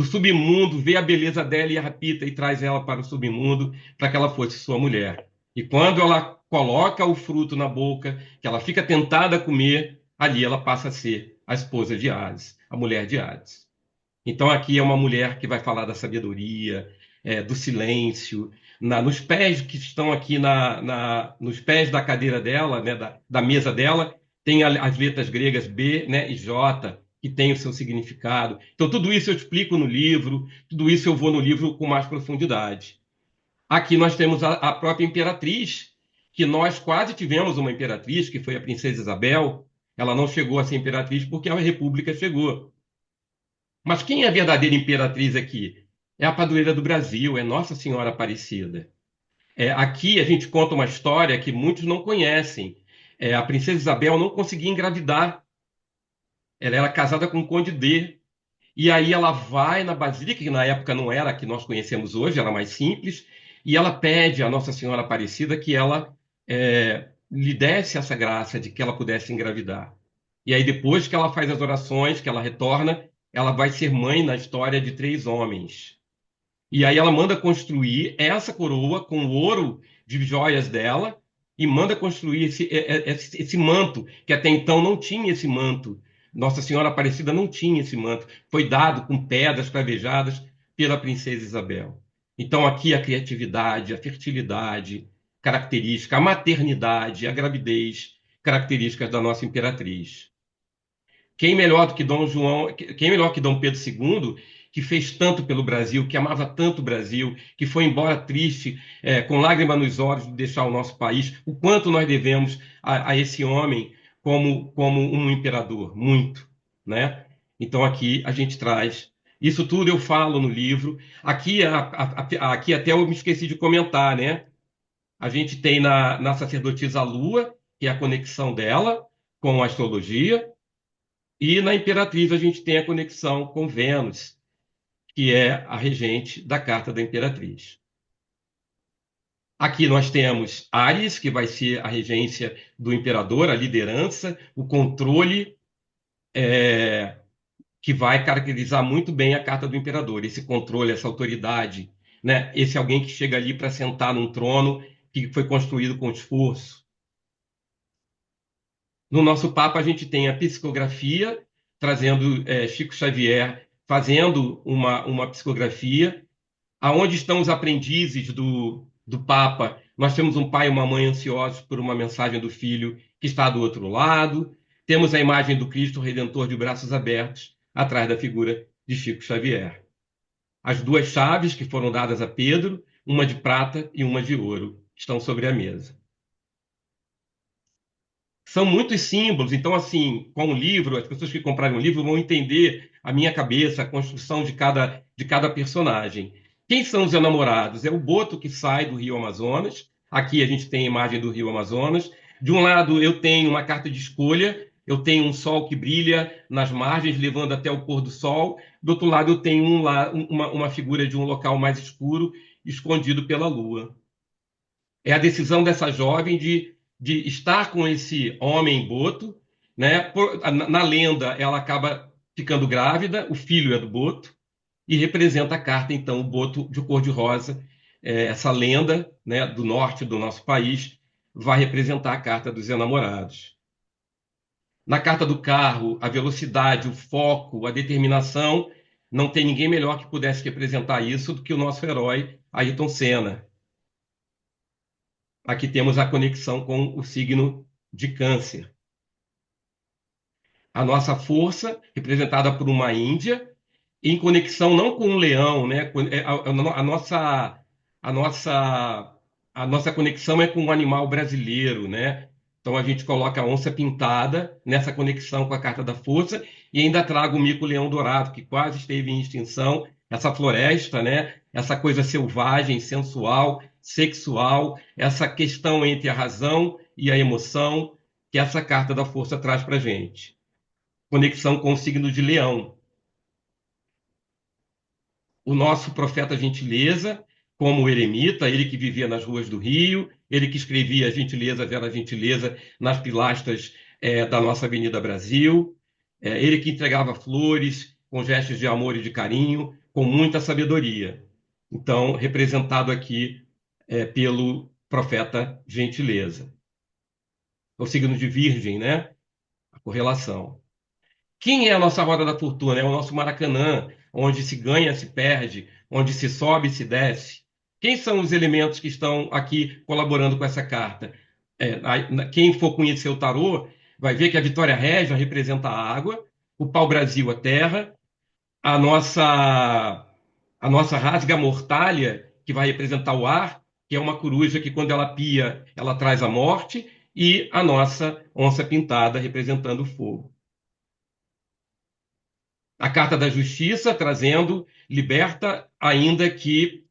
submundo, vê a beleza dela e a rapta e traz ela para o submundo para que ela fosse sua mulher. E quando ela coloca o fruto na boca, que ela fica tentada a comer, ali ela passa a ser a esposa de Hades, a mulher de Hades. Então aqui é uma mulher que vai falar da sabedoria, do silêncio, nos pés que estão aqui nos pés da cadeira dela, né, da mesa dela, tem as letras gregas B, né, e J, que tem o seu significado. Então, tudo isso eu explico no livro, tudo isso eu vou no livro com mais profundidade. Aqui nós temos a própria imperatriz, que nós quase tivemos uma imperatriz, que foi a princesa Isabel. Ela não chegou a ser imperatriz porque a República chegou. Mas quem é a verdadeira imperatriz aqui? É a padroeira do Brasil, é Nossa Senhora Aparecida. Aqui a gente conta uma história que muitos não conhecem. A princesa Isabel não conseguia engravidar. Ela era casada com o Conde D. E aí ela vai na Basílica, que na época não era a que nós conhecemos hoje, era mais simples, e ela pede à Nossa Senhora Aparecida que ela lhe desse essa graça de que ela pudesse engravidar. E aí depois que ela faz as orações, que ela retorna, ela vai ser mãe na história de 3 homens. E aí ela manda construir essa coroa com o ouro de joias dela e manda construir esse manto, que até então não tinha esse manto. Nossa Senhora Aparecida não tinha esse manto. Foi dado com pedras cravejadas pela princesa Isabel. Então aqui a criatividade, a fertilidade, característica, a maternidade, a gravidez, características da nossa imperatriz. Quem melhor do que Dom João, quem melhor que Dom Pedro II, que fez tanto pelo Brasil, que amava tanto o Brasil, que foi embora triste, com lágrimas nos olhos de deixar o nosso país, o quanto nós devemos a esse homem como um imperador, muito, né? Então aqui a gente traz, isso tudo eu falo no livro, aqui até eu me esqueci de comentar, né? A gente tem na sacerdotisa Lua, que é a conexão dela com a astrologia, e na Imperatriz a gente tem a conexão com Vênus, que é a regente da carta da Imperatriz. Aqui nós temos Áries, que vai ser a regência do imperador, a liderança, o controle, que vai caracterizar muito bem a carta do imperador. Esse controle, essa autoridade, né? Esse alguém que chega ali para sentar num trono que foi construído com esforço. No nosso Papa, a gente tem a psicografia, trazendo Chico Xavier, fazendo uma psicografia. Aonde estão os aprendizes do Papa? Nós temos um pai e uma mãe ansiosos por uma mensagem do filho que está do outro lado. Temos a imagem do Cristo Redentor de braços abertos, atrás da figura de Chico Xavier. As 2 chaves que foram dadas a Pedro, uma de prata e uma de ouro, estão sobre a mesa. São muitos símbolos, então, assim, com o livro, as pessoas que comprarem o livro vão entender a minha cabeça, a construção de cada personagem. Quem são os enamorados? É o boto que sai do Rio Amazonas. Aqui a gente tem a imagem do Rio Amazonas. De um lado, eu tenho uma carta de escolha, eu tenho um sol que brilha nas margens, levando até o pôr do sol. Do outro lado, eu tenho uma figura de um local mais escuro, escondido pela lua. É a decisão dessa jovem de estar com esse homem boto, né? Na lenda, ela acaba ficando grávida, o filho é do boto, e representa a carta, então, o boto de cor-de-rosa. Essa lenda, né, do norte do nosso país vai representar a carta dos enamorados. Na carta do carro, a velocidade, o foco, a determinação, não tem ninguém melhor que pudesse representar isso do que o nosso herói, Ayrton Senna. Aqui temos a conexão com o signo de Câncer. A nossa força, representada por uma Índia, em conexão não com um leão, né? A nossa conexão é com um animal brasileiro, né? Então a gente coloca a onça pintada nessa conexão com a carta da força e ainda trago o mico-leão dourado, que quase esteve em extinção, essa floresta, né? Essa coisa selvagem, sensual, sexual, essa questão entre a razão e a emoção que essa carta da força traz para a gente. Conexão com o signo de Leão. O nosso profeta Gentileza, como o eremita, ele que vivia nas ruas do Rio, ele que escrevia Gentileza, Vera Gentileza nas pilastras da nossa Avenida Brasil, ele que entregava flores com gestos de amor e de carinho, com muita sabedoria. Então, representado aqui pelo profeta Gentileza. O signo de Virgem, né? A correlação. Quem é a nossa roda da fortuna? É o nosso Maracanã, onde se ganha, se perde, onde se sobe, se desce. Quem são os elementos que estão aqui colaborando com essa carta? Quem for conhecer o tarô vai ver que a Vitória Régia representa a água, o pau-brasil a terra, a nossa rasga mortalha, que vai representar o ar, que é uma coruja que quando ela pia, ela traz a morte, e a nossa onça pintada representando o fogo. A carta da justiça trazendo liberdade ainda que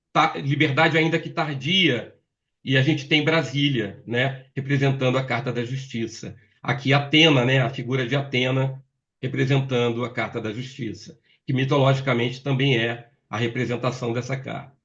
tardia. E a gente tem Brasília, né, representando a carta da justiça. Aqui Atena, né, a figura de Atena representando a carta da justiça, que mitologicamente também é a representação dessa carta.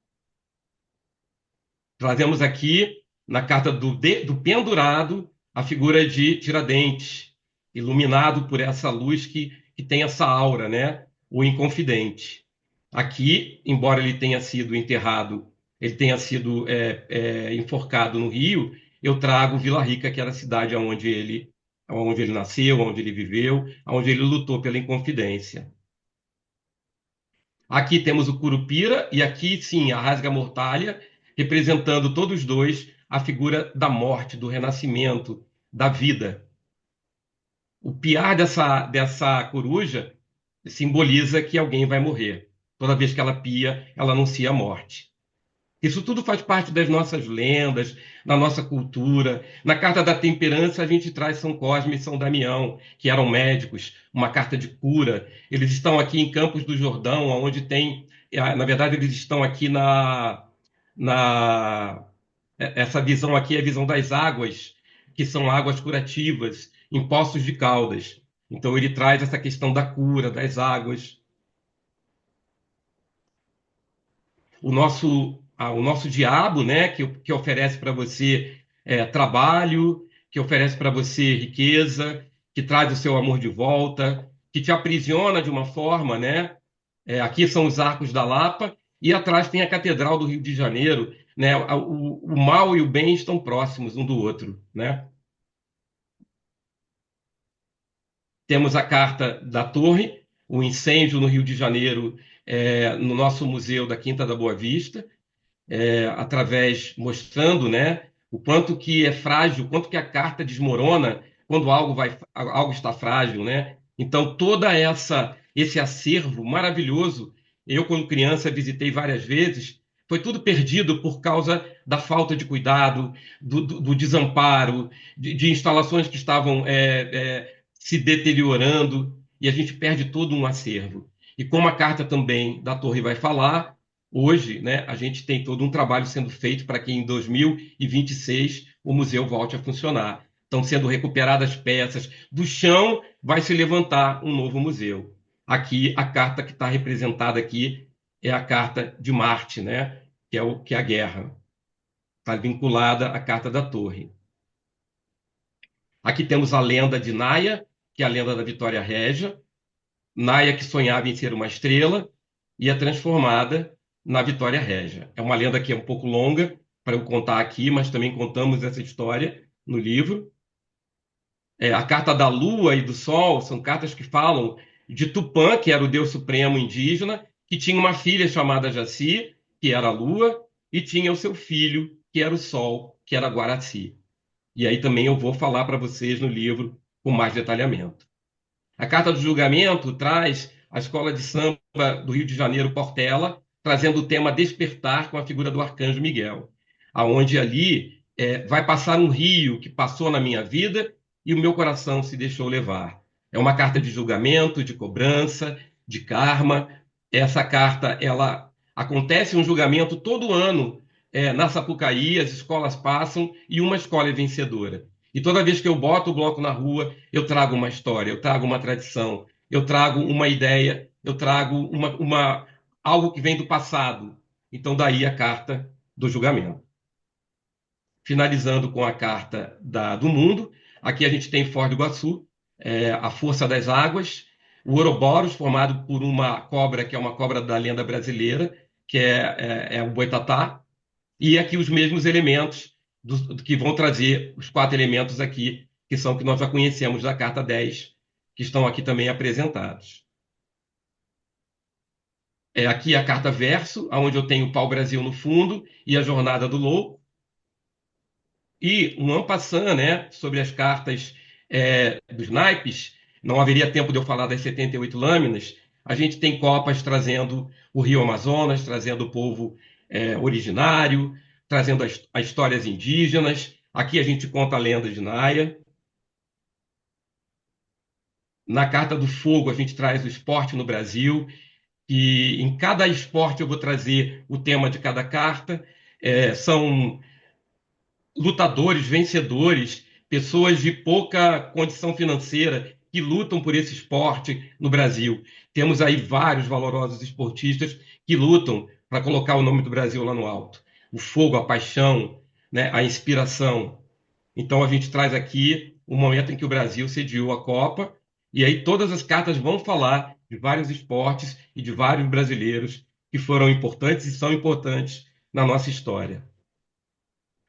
Trazemos aqui na carta do pendurado a figura de Tiradentes, iluminado por essa luz que tem essa aura, né? o Inconfidente. Aqui, embora ele tenha sido enterrado, ele tenha sido enforcado no Rio, eu trago Vila Rica, que era a cidade onde ele nasceu, onde ele viveu, onde ele lutou pela Inconfidência. Aqui temos o Curupira e aqui, sim, a Rasga-Mortalha, representando todos dois a figura da morte, do renascimento, da vida. O piar dessa coruja simboliza que alguém vai morrer. Toda vez que ela pia, ela anuncia a morte. Isso tudo faz parte das nossas lendas, da nossa cultura. Na Carta da Temperança, a gente traz São Cosme e São Damião, que eram médicos, uma carta de cura. Eles estão aqui em Campos do Jordão, onde tem. Na verdade, eles estão aqui essa visão aqui é a visão das águas, que são águas curativas, em Poços de Caldas. Então, ele traz essa questão da cura, das águas. O nosso diabo, né, que oferece para você trabalho, que oferece para você riqueza, que traz o seu amor de volta, que te aprisiona de uma forma, né? Aqui são os Arcos da Lapa e atrás tem a Catedral do Rio de Janeiro, né? O mal e o bem estão próximos um do outro, né? Temos a Carta da Torre, o incêndio no Rio de Janeiro, no nosso museu da Quinta da Boa Vista, mostrando, né, o quanto que é frágil, o quanto que a carta desmorona quando algo está frágil, né? Então, esse acervo maravilhoso, eu, quando criança, visitei várias vezes, foi tudo perdido por causa da falta de cuidado, do desamparo, de instalações que estavam se deteriorando, e a gente perde todo um acervo. E como a carta também da Torre vai falar, hoje, né, a gente tem todo um trabalho sendo feito para que em 2026 o museu volte a funcionar. Estão sendo recuperadas peças. Do chão vai se levantar um novo museu. Aqui, a carta que está representada aqui é a carta de Marte, né, que é a guerra. Está vinculada à carta da Torre. Aqui temos a lenda de Naia, que é a lenda da Vitória Régia. Naia, que sonhava em ser uma estrela, e é transformada na Vitória Régia. É uma lenda que é um pouco longa para eu contar aqui, mas também contamos essa história no livro. A carta da Lua e do Sol são cartas que falam de Tupã, que era o deus supremo indígena, que tinha uma filha chamada Jaci, que era a Lua, e tinha o seu filho, que era o Sol, que era Guaraci. E aí também eu vou falar para vocês no livro com mais detalhamento. A Carta do Julgamento traz a Escola de Samba do Rio de Janeiro, Portela, trazendo o tema Despertar com a figura do Arcanjo Miguel, aonde ali vai passar um rio que passou na minha vida e o meu coração se deixou levar. É uma carta de julgamento, de cobrança, de karma. Essa carta, ela acontece um julgamento todo ano na Sapucaí, as escolas passam e uma escola é vencedora. E toda vez que eu boto o bloco na rua, eu trago uma história, eu trago uma tradição, eu trago uma ideia, eu trago algo que vem do passado. Então, daí a carta do julgamento. Finalizando com a carta do mundo, aqui a gente tem Foz do Iguaçu, a força das águas, o Ouroboros, formado por uma cobra, que é uma cobra da lenda brasileira, que é o boitatá, e aqui os mesmos elementos que vão trazer os 4 elementos aqui, que são que nós já conhecemos da Carta 10, que estão aqui também apresentados. Aqui a Carta Verso, onde eu tenho o Pau-Brasil no fundo e a Jornada do Louco. E um en passant, né, sobre as cartas dos naipes, não haveria tempo de eu falar das 78 lâminas, a gente tem copas trazendo o Rio Amazonas, trazendo o povo originário, trazendo as histórias indígenas. Aqui a gente conta a lenda de Naia. Na Carta do Fogo, a gente traz o esporte no Brasil, e em cada esporte eu vou trazer o tema de cada carta. São lutadores, vencedores, pessoas de pouca condição financeira que lutam por esse esporte no Brasil. Temos aí vários valorosos esportistas que lutam para colocar o nome do Brasil lá no alto. O fogo, a paixão, né, a inspiração. Então a gente traz aqui o momento em que o Brasil sediou a Copa, e aí todas as cartas vão falar de vários esportes e de vários brasileiros que foram importantes e são importantes na nossa história.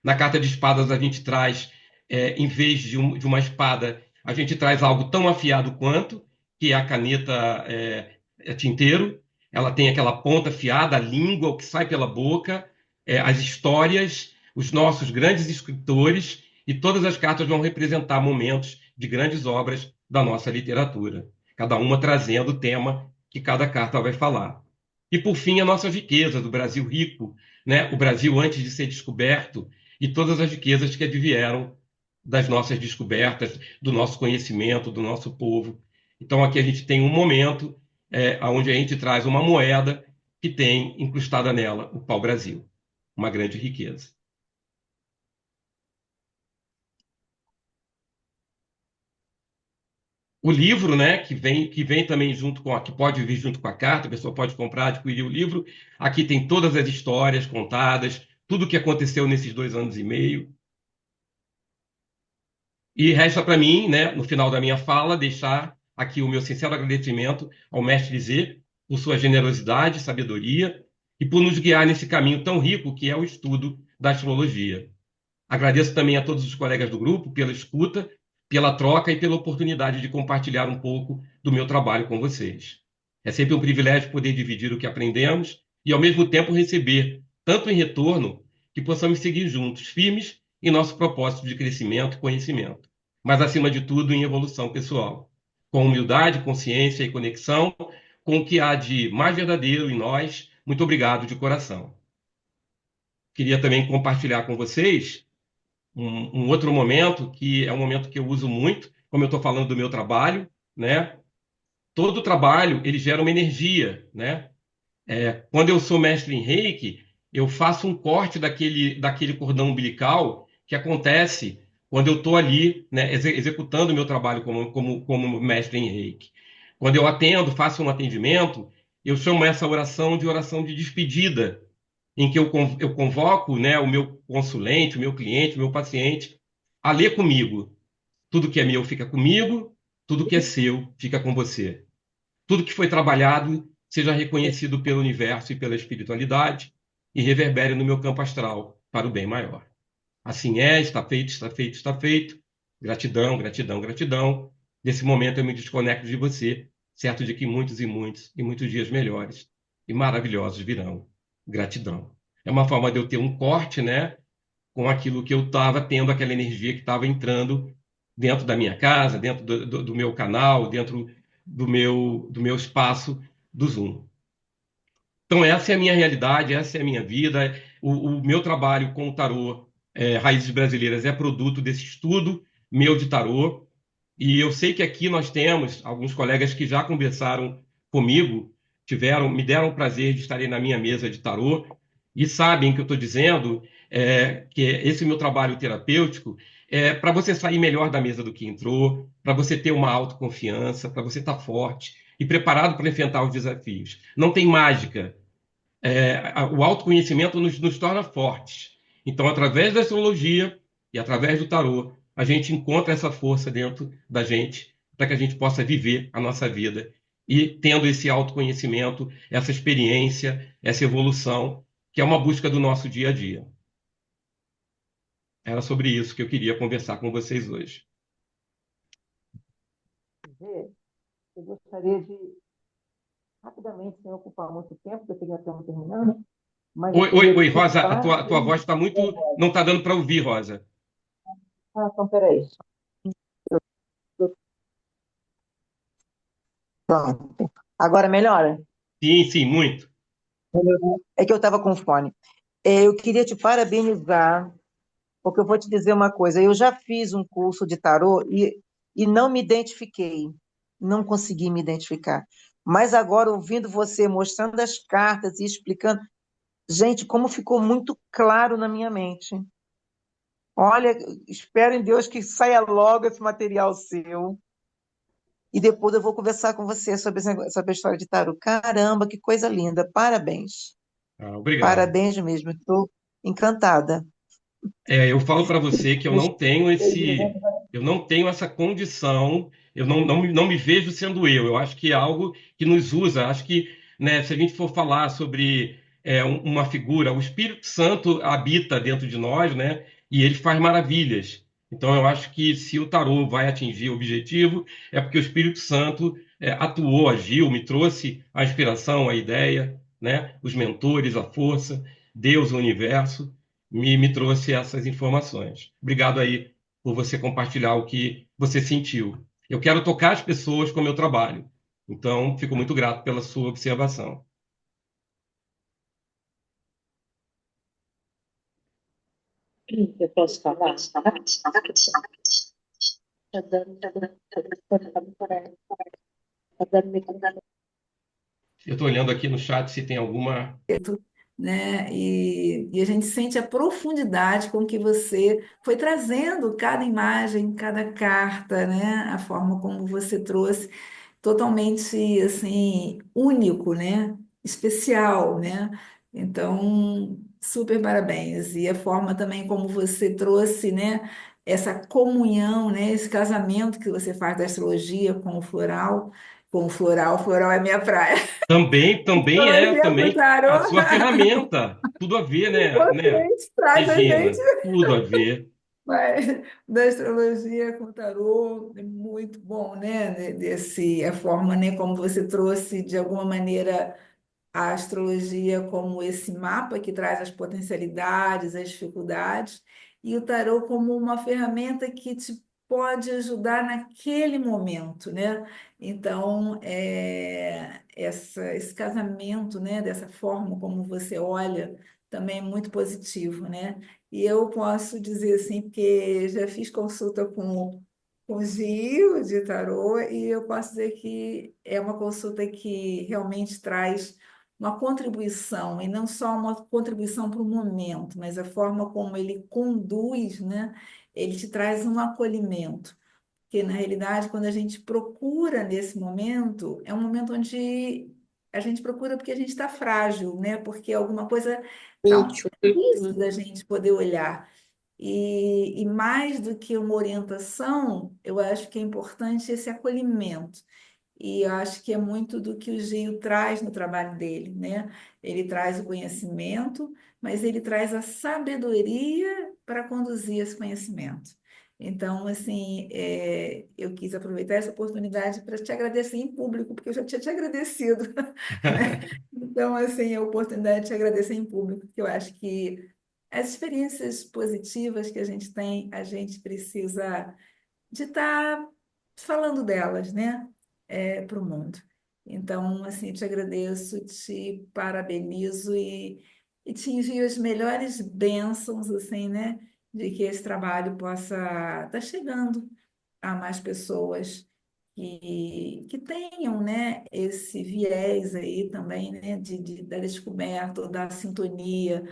Na carta de espadas, a gente traz, em vez de uma espada, a gente traz algo tão afiado quanto, que é a caneta tinteiro. Ela tem aquela ponta afiada, a língua, o que sai pela boca, as histórias, os nossos grandes escritores, e todas as cartas vão representar momentos de grandes obras da nossa literatura, cada uma trazendo o tema que cada carta vai falar. E, por fim, a nossa riqueza do Brasil rico, né? O Brasil antes de ser descoberto, e todas as riquezas que advieram das nossas descobertas, do nosso conhecimento, do nosso povo. Então, aqui a gente tem um momento onde a gente traz uma moeda que tem incrustada nela o pau-brasil, uma grande riqueza. O livro, né, que vem também junto que pode vir junto com a carta, a pessoa pode comprar, adquirir o livro. Aqui tem todas as histórias contadas, tudo o que aconteceu nesses 2 anos e meio. E resta para mim, né, no final da minha fala, deixar aqui o meu sincero agradecimento ao mestre Zê por sua generosidade, sabedoria e por nos guiar nesse caminho tão rico que é o estudo da astrologia. Agradeço também a todos os colegas do grupo pela escuta, pela troca e pela oportunidade de compartilhar um pouco do meu trabalho com vocês. É sempre um privilégio poder dividir o que aprendemos e, ao mesmo tempo, receber, tanto em retorno, que possamos seguir juntos, firmes em nosso propósito de crescimento e conhecimento, mas, acima de tudo, em evolução pessoal, com humildade, consciência e conexão com o que há de mais verdadeiro em nós. Muito obrigado de coração. Queria também compartilhar com vocês um outro momento, que é um momento que eu uso muito, como eu estou falando do meu trabalho, né? Todo trabalho, ele gera uma energia, né? Quando eu sou mestre em Reiki, eu faço um corte daquele cordão umbilical que acontece quando eu estou ali, né, executando o meu trabalho como mestre em Reiki. Quando eu atendo, faço um atendimento, eu chamo essa oração de despedida, em que eu convoco, né, o meu consulente, o meu cliente, o meu paciente, a ler comigo. Tudo que é meu fica comigo, tudo que é seu fica com você. Tudo que foi trabalhado seja reconhecido pelo universo e pela espiritualidade e reverbere no meu campo astral para o bem maior. Assim é, está feito, está feito, está feito. Gratidão, gratidão, gratidão. Nesse momento eu me desconecto de você, certo de que muitos e muitos e muitos dias melhores e maravilhosos virão. Gratidão. É uma forma de eu ter um corte, né, com aquilo que eu estava tendo, aquela energia que estava entrando dentro da minha casa, dentro do meu canal, dentro do meu espaço do Zoom. Então, essa é a minha realidade, essa é a minha vida. O meu trabalho com o tarô Raízes Brasileiras é produto desse estudo meu de tarô. E eu sei que aqui nós temos alguns colegas que já conversaram comigo, me deram o prazer de estarem na minha mesa de tarô e sabem que eu estou dizendo que esse meu trabalho terapêutico é para você sair melhor da mesa do que entrou, para você ter uma autoconfiança, para você estar forte e preparado para enfrentar os desafios. Não tem mágica. O autoconhecimento nos torna fortes. Então, através da astrologia e através do tarô, a gente encontra essa força dentro da gente para que a gente possa viver a nossa vida e tendo esse autoconhecimento, essa experiência, essa evolução, que é uma busca do nosso dia a dia. Era sobre isso que eu queria conversar com vocês hoje. Eu gostaria de, rapidamente, sem ocupar muito tempo, porque já estamos terminando, mas eu queria Oi, Rosa, a participar tua voz está muito. Não está dando para ouvir, Rosa. então, peraí. Pronto. Agora melhora? Sim, sim, muito. É que eu estava com fone. Eu queria te parabenizar, porque eu vou te dizer uma coisa. Eu já fiz um curso de tarô e não me identifiquei. Não consegui me identificar. Mas agora, ouvindo você mostrando as cartas e explicando, gente, como ficou muito claro na minha mente. Olha, espero em Deus que saia logo esse material seu. E depois eu vou conversar com você sobre a história de tarô. Caramba, que coisa linda. Parabéns. Obrigado. Parabéns mesmo. Estou encantada. Eu falo para você que eu não tenho essa condição Eu não me vejo sendo eu acho que é algo que nos usa. Acho que, né, se a gente for falar sobre uma figura, o Espírito Santo habita dentro de nós, né, e ele faz maravilhas. Então, eu acho que se o tarô vai atingir o objetivo, é porque o Espírito Santo atuou, agiu, me trouxe a inspiração, a ideia, né, os mentores, a força, Deus, o universo, me trouxe essas informações. Obrigado aí por você compartilhar o que você sentiu. Eu quero tocar as pessoas com o meu trabalho. Então, fico muito grato pela sua observação. Eu posso falar? Tá dando, tá dando microfone. Eu estou olhando aqui no chat se tem alguma. Né? E a gente sente a profundidade com que você foi trazendo cada imagem, cada carta, né? A forma como você trouxe, totalmente assim único, né? Especial, né? Então, super parabéns. E a forma também como você trouxe, né? Essa comunhão, né? Esse casamento que você faz da astrologia com o floral. O floral é minha praia. Também Com o a tarô. sua ferramenta. Tudo a ver, né, Vocês traz a gente, Regina? Tudo a ver. mas, da astrologia com o tarô, é muito bom, né? A forma, né, como você trouxe, de alguma maneira, a astrologia como esse mapa que traz as potencialidades, as dificuldades, e o tarô como uma ferramenta que te pode ajudar naquele momento, né? Então, esse casamento, né, dessa forma como você olha, também é muito positivo, né? E eu posso dizer assim, porque já fiz consulta com o Gil de tarô, e eu posso dizer que é uma consulta que realmente traz uma contribuição, e não só uma contribuição para o momento, mas a forma como ele conduz, né? Ele te traz um acolhimento. Porque, na realidade, quando a gente procura nesse momento, é um momento onde a gente procura porque a gente está frágil, né? Porque alguma coisa está um difícil da gente poder olhar. E mais do que uma orientação, eu acho que é importante esse acolhimento. E eu acho que é muito do que o Gil traz no trabalho dele, né? Ele traz o conhecimento, mas ele traz a sabedoria para conduzir esse conhecimento. Então, assim, eu quis aproveitar essa oportunidade para te agradecer em público, porque eu já tinha te agradecido, né? Então, assim, a oportunidade de te agradecer em público, porque eu acho que as experiências positivas que a gente tem, a gente precisa de estar falando delas, né, para o mundo. Então, assim, te agradeço, te parabenizo e te envio as melhores bênçãos, assim, né, de que esse trabalho possa estar chegando a mais pessoas que tenham, né, esse viés aí também, né, da descoberta, ou da sintonia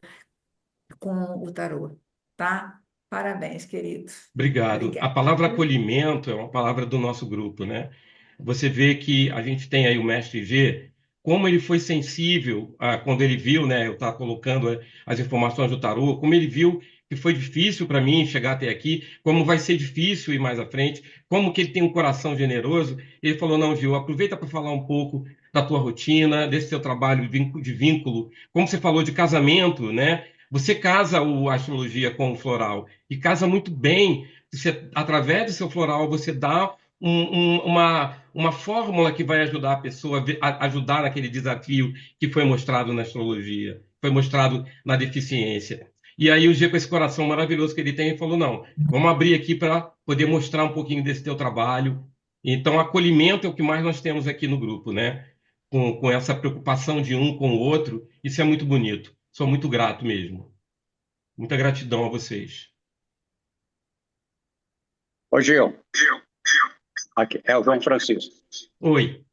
com o tarô, tá? Parabéns, querido. Obrigado. A Obrigada. palavra acolhimento é uma palavra do nosso grupo, né? Você vê que a gente tem aí o mestre G, como ele foi sensível quando ele viu, né? Eu estava colocando as informações do tarô, como ele viu que foi difícil para mim chegar até aqui, como vai ser difícil ir mais à frente, como que ele tem um coração generoso. Ele falou: não, Gil, aproveita para falar um pouco da tua rotina, desse teu trabalho de vínculo, como você falou de casamento, né? Você casa a astrologia com o floral e casa muito bem. Você, através do seu floral, você dá uma fórmula que vai ajudar a pessoa ajudar naquele desafio que foi mostrado na astrologia, foi mostrado na deficiência. E aí o G, com esse coração maravilhoso que ele tem, falou: não, vamos abrir aqui para poder mostrar um pouquinho desse teu trabalho. Então, acolhimento é o que mais nós temos aqui no grupo, né? Com essa preocupação de um com o outro, isso é muito bonito. Sou muito grato mesmo. Muita gratidão a vocês. Ô, Gil, aqui é o João Francisco. Oi.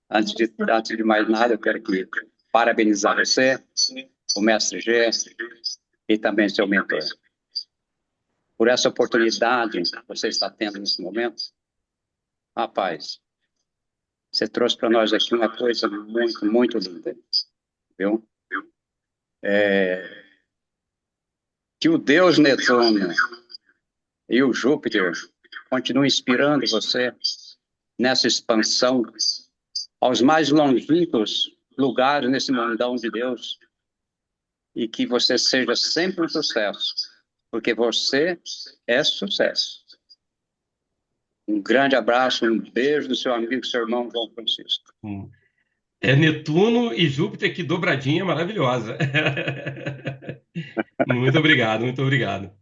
Antes de mais nada, eu quero aqui parabenizar você, o mestre G e também seu mentor, por essa oportunidade que você está tendo nesse momento. Rapaz, você trouxe para nós aqui uma coisa muito, muito linda, viu? Que o Deus Netuno e o Júpiter continue inspirando você nessa expansão aos mais longínquos lugares nesse mundão de Deus, e que você seja sempre um sucesso, porque você é sucesso. Um grande abraço, um beijo do seu amigo, seu irmão João Francisco. É Netuno e Júpiter, que dobradinha maravilhosa. Muito obrigado, muito obrigado.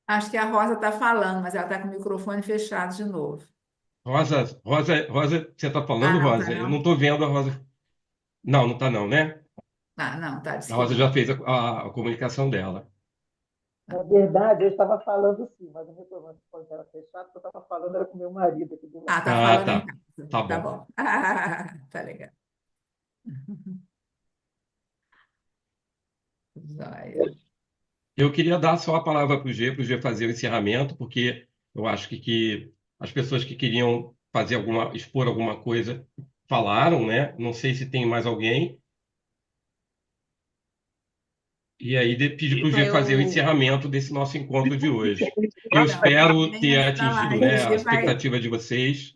Acho que a Rosa está falando, mas ela está com o microfone fechado de novo. Rosa, você está Ah, falando, não, tá Rosa? Eu não não? estou vendo a Rosa. Não, não está não, né? Ah, não, tá, A Rosa desculpa. já fez a comunicação dela. Na verdade, eu estava falando sim, mas o microfone era fechado, porque eu estava falando era com meu marido aqui do lado. Ah, tá Ah, falando em tá. casa. Tá Tá bom. bom. Tá legal. Joia. Eu queria dar só a palavra para o G fazer o encerramento, porque eu acho que as pessoas que queriam expor alguma coisa falaram, né? Não sei se tem mais alguém. E aí pedir para o G fazer o Eu, encerramento desse nosso encontro de hoje. Eu então, espero também ter antes da atingido, live, né, a expectativa de vocês.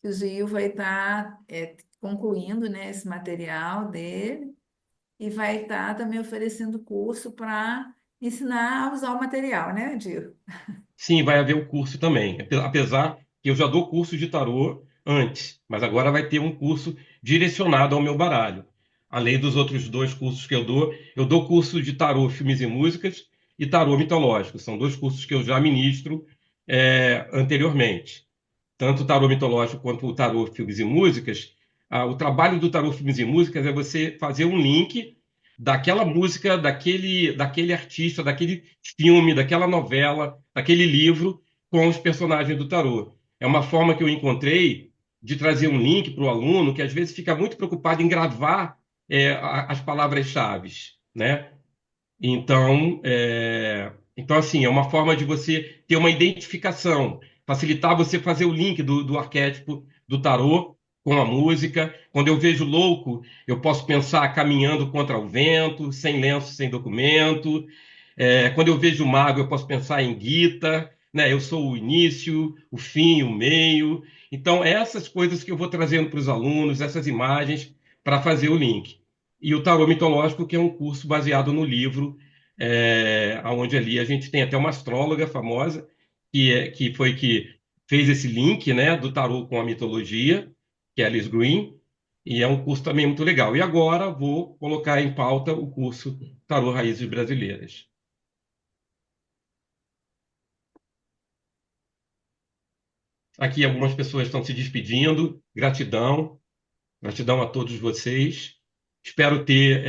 o Gil vai estar concluindo, né, esse material dele e vai estar também oferecendo curso para ensinar a usar o material, né, Gil? Sim, vai haver o curso também. Apesar que eu já dou curso de tarô antes, mas agora vai ter um curso direcionado ao meu baralho. Além dos outros dois cursos que eu dou curso de tarô, filmes e músicas e tarô mitológico. São dois cursos que eu já ministro anteriormente. Tanto o tarô mitológico quanto o tarô filmes e músicas. O trabalho do tarô filmes e músicas é você fazer um link daquela música, daquele artista, daquele filme, daquela novela, daquele livro com os personagens do tarô. É uma forma que eu encontrei de trazer um link para o aluno que às vezes fica muito preocupado em gravar as palavras-chave, né? Então, assim, é uma forma de você ter uma identificação, facilitar você fazer o link do arquétipo do tarô com a música. Quando eu vejo louco, eu posso pensar caminhando contra o vento, sem lenço, sem documento. Quando eu vejo mago, eu posso pensar em Gita, né? Eu sou o início, o fim, o meio. Então, essas coisas que eu vou trazendo para os alunos, essas imagens, para fazer o link. E o tarô mitológico, que é um curso baseado no livro, onde ali a gente tem até uma astróloga famosa, que fez esse link, né, do tarô com a mitologia, que é Alice Green, e é um curso também muito legal. E agora vou colocar em pauta o curso Tarô Raízes Brasileiras. Aqui algumas pessoas estão se despedindo. Gratidão, gratidão a todos vocês. Espero que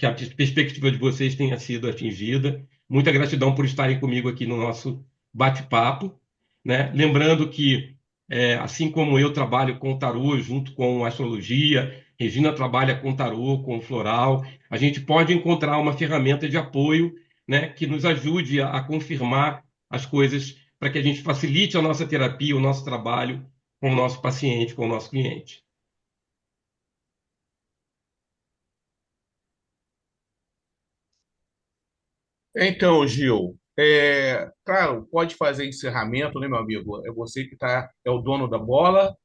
a perspectiva de vocês tenha sido atingida. Muita gratidão por estarem comigo aqui no nosso bate-papo, né? Lembrando que, assim como eu trabalho com tarô junto com astrologia, Regina trabalha com tarô, com floral, a gente pode encontrar uma ferramenta de apoio, né, que nos ajude a confirmar as coisas para que a gente facilite a nossa terapia, o nosso trabalho com o nosso paciente, com o nosso cliente. Então, Gil, claro, pode fazer encerramento, né, meu amigo? É você que é o dono da bola.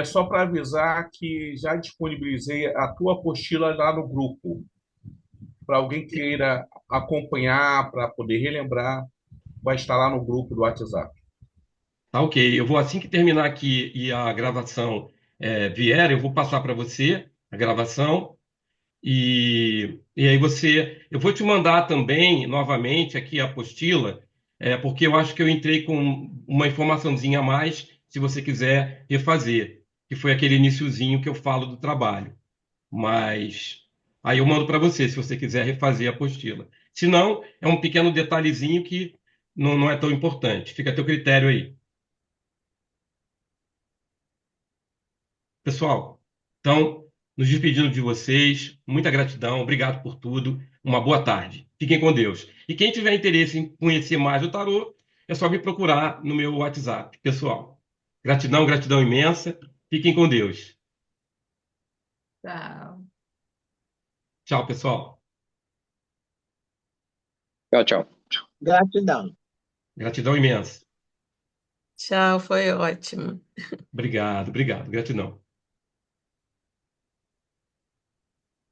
Só para avisar que já disponibilizei a tua apostila lá no grupo. Para alguém queira acompanhar, para poder relembrar, vai estar lá no grupo do WhatsApp. Tá, ok. Eu vou, assim que terminar aqui e a gravação vier, eu vou passar para você a gravação e aí eu vou te mandar também, novamente, aqui a apostila, porque eu acho que eu entrei com uma informaçãozinha a mais, se você quiser refazer, que foi aquele iniciozinho que eu falo do trabalho. Mas aí eu mando para você, se você quiser refazer a apostila. Se não, é um pequeno detalhezinho que não é tão importante. Fica a teu critério aí. Pessoal, então, nos despedindo de vocês. Muita gratidão, obrigado por tudo. Uma boa tarde. Fiquem com Deus. E quem tiver interesse em conhecer mais o tarô, é só me procurar no meu WhatsApp, pessoal. Gratidão, gratidão imensa. Fiquem com Deus. Tchau. Tchau, pessoal. Tchau, tchau. Gratidão. Gratidão imensa. Tchau, foi ótimo. Obrigado, obrigado. Gratidão.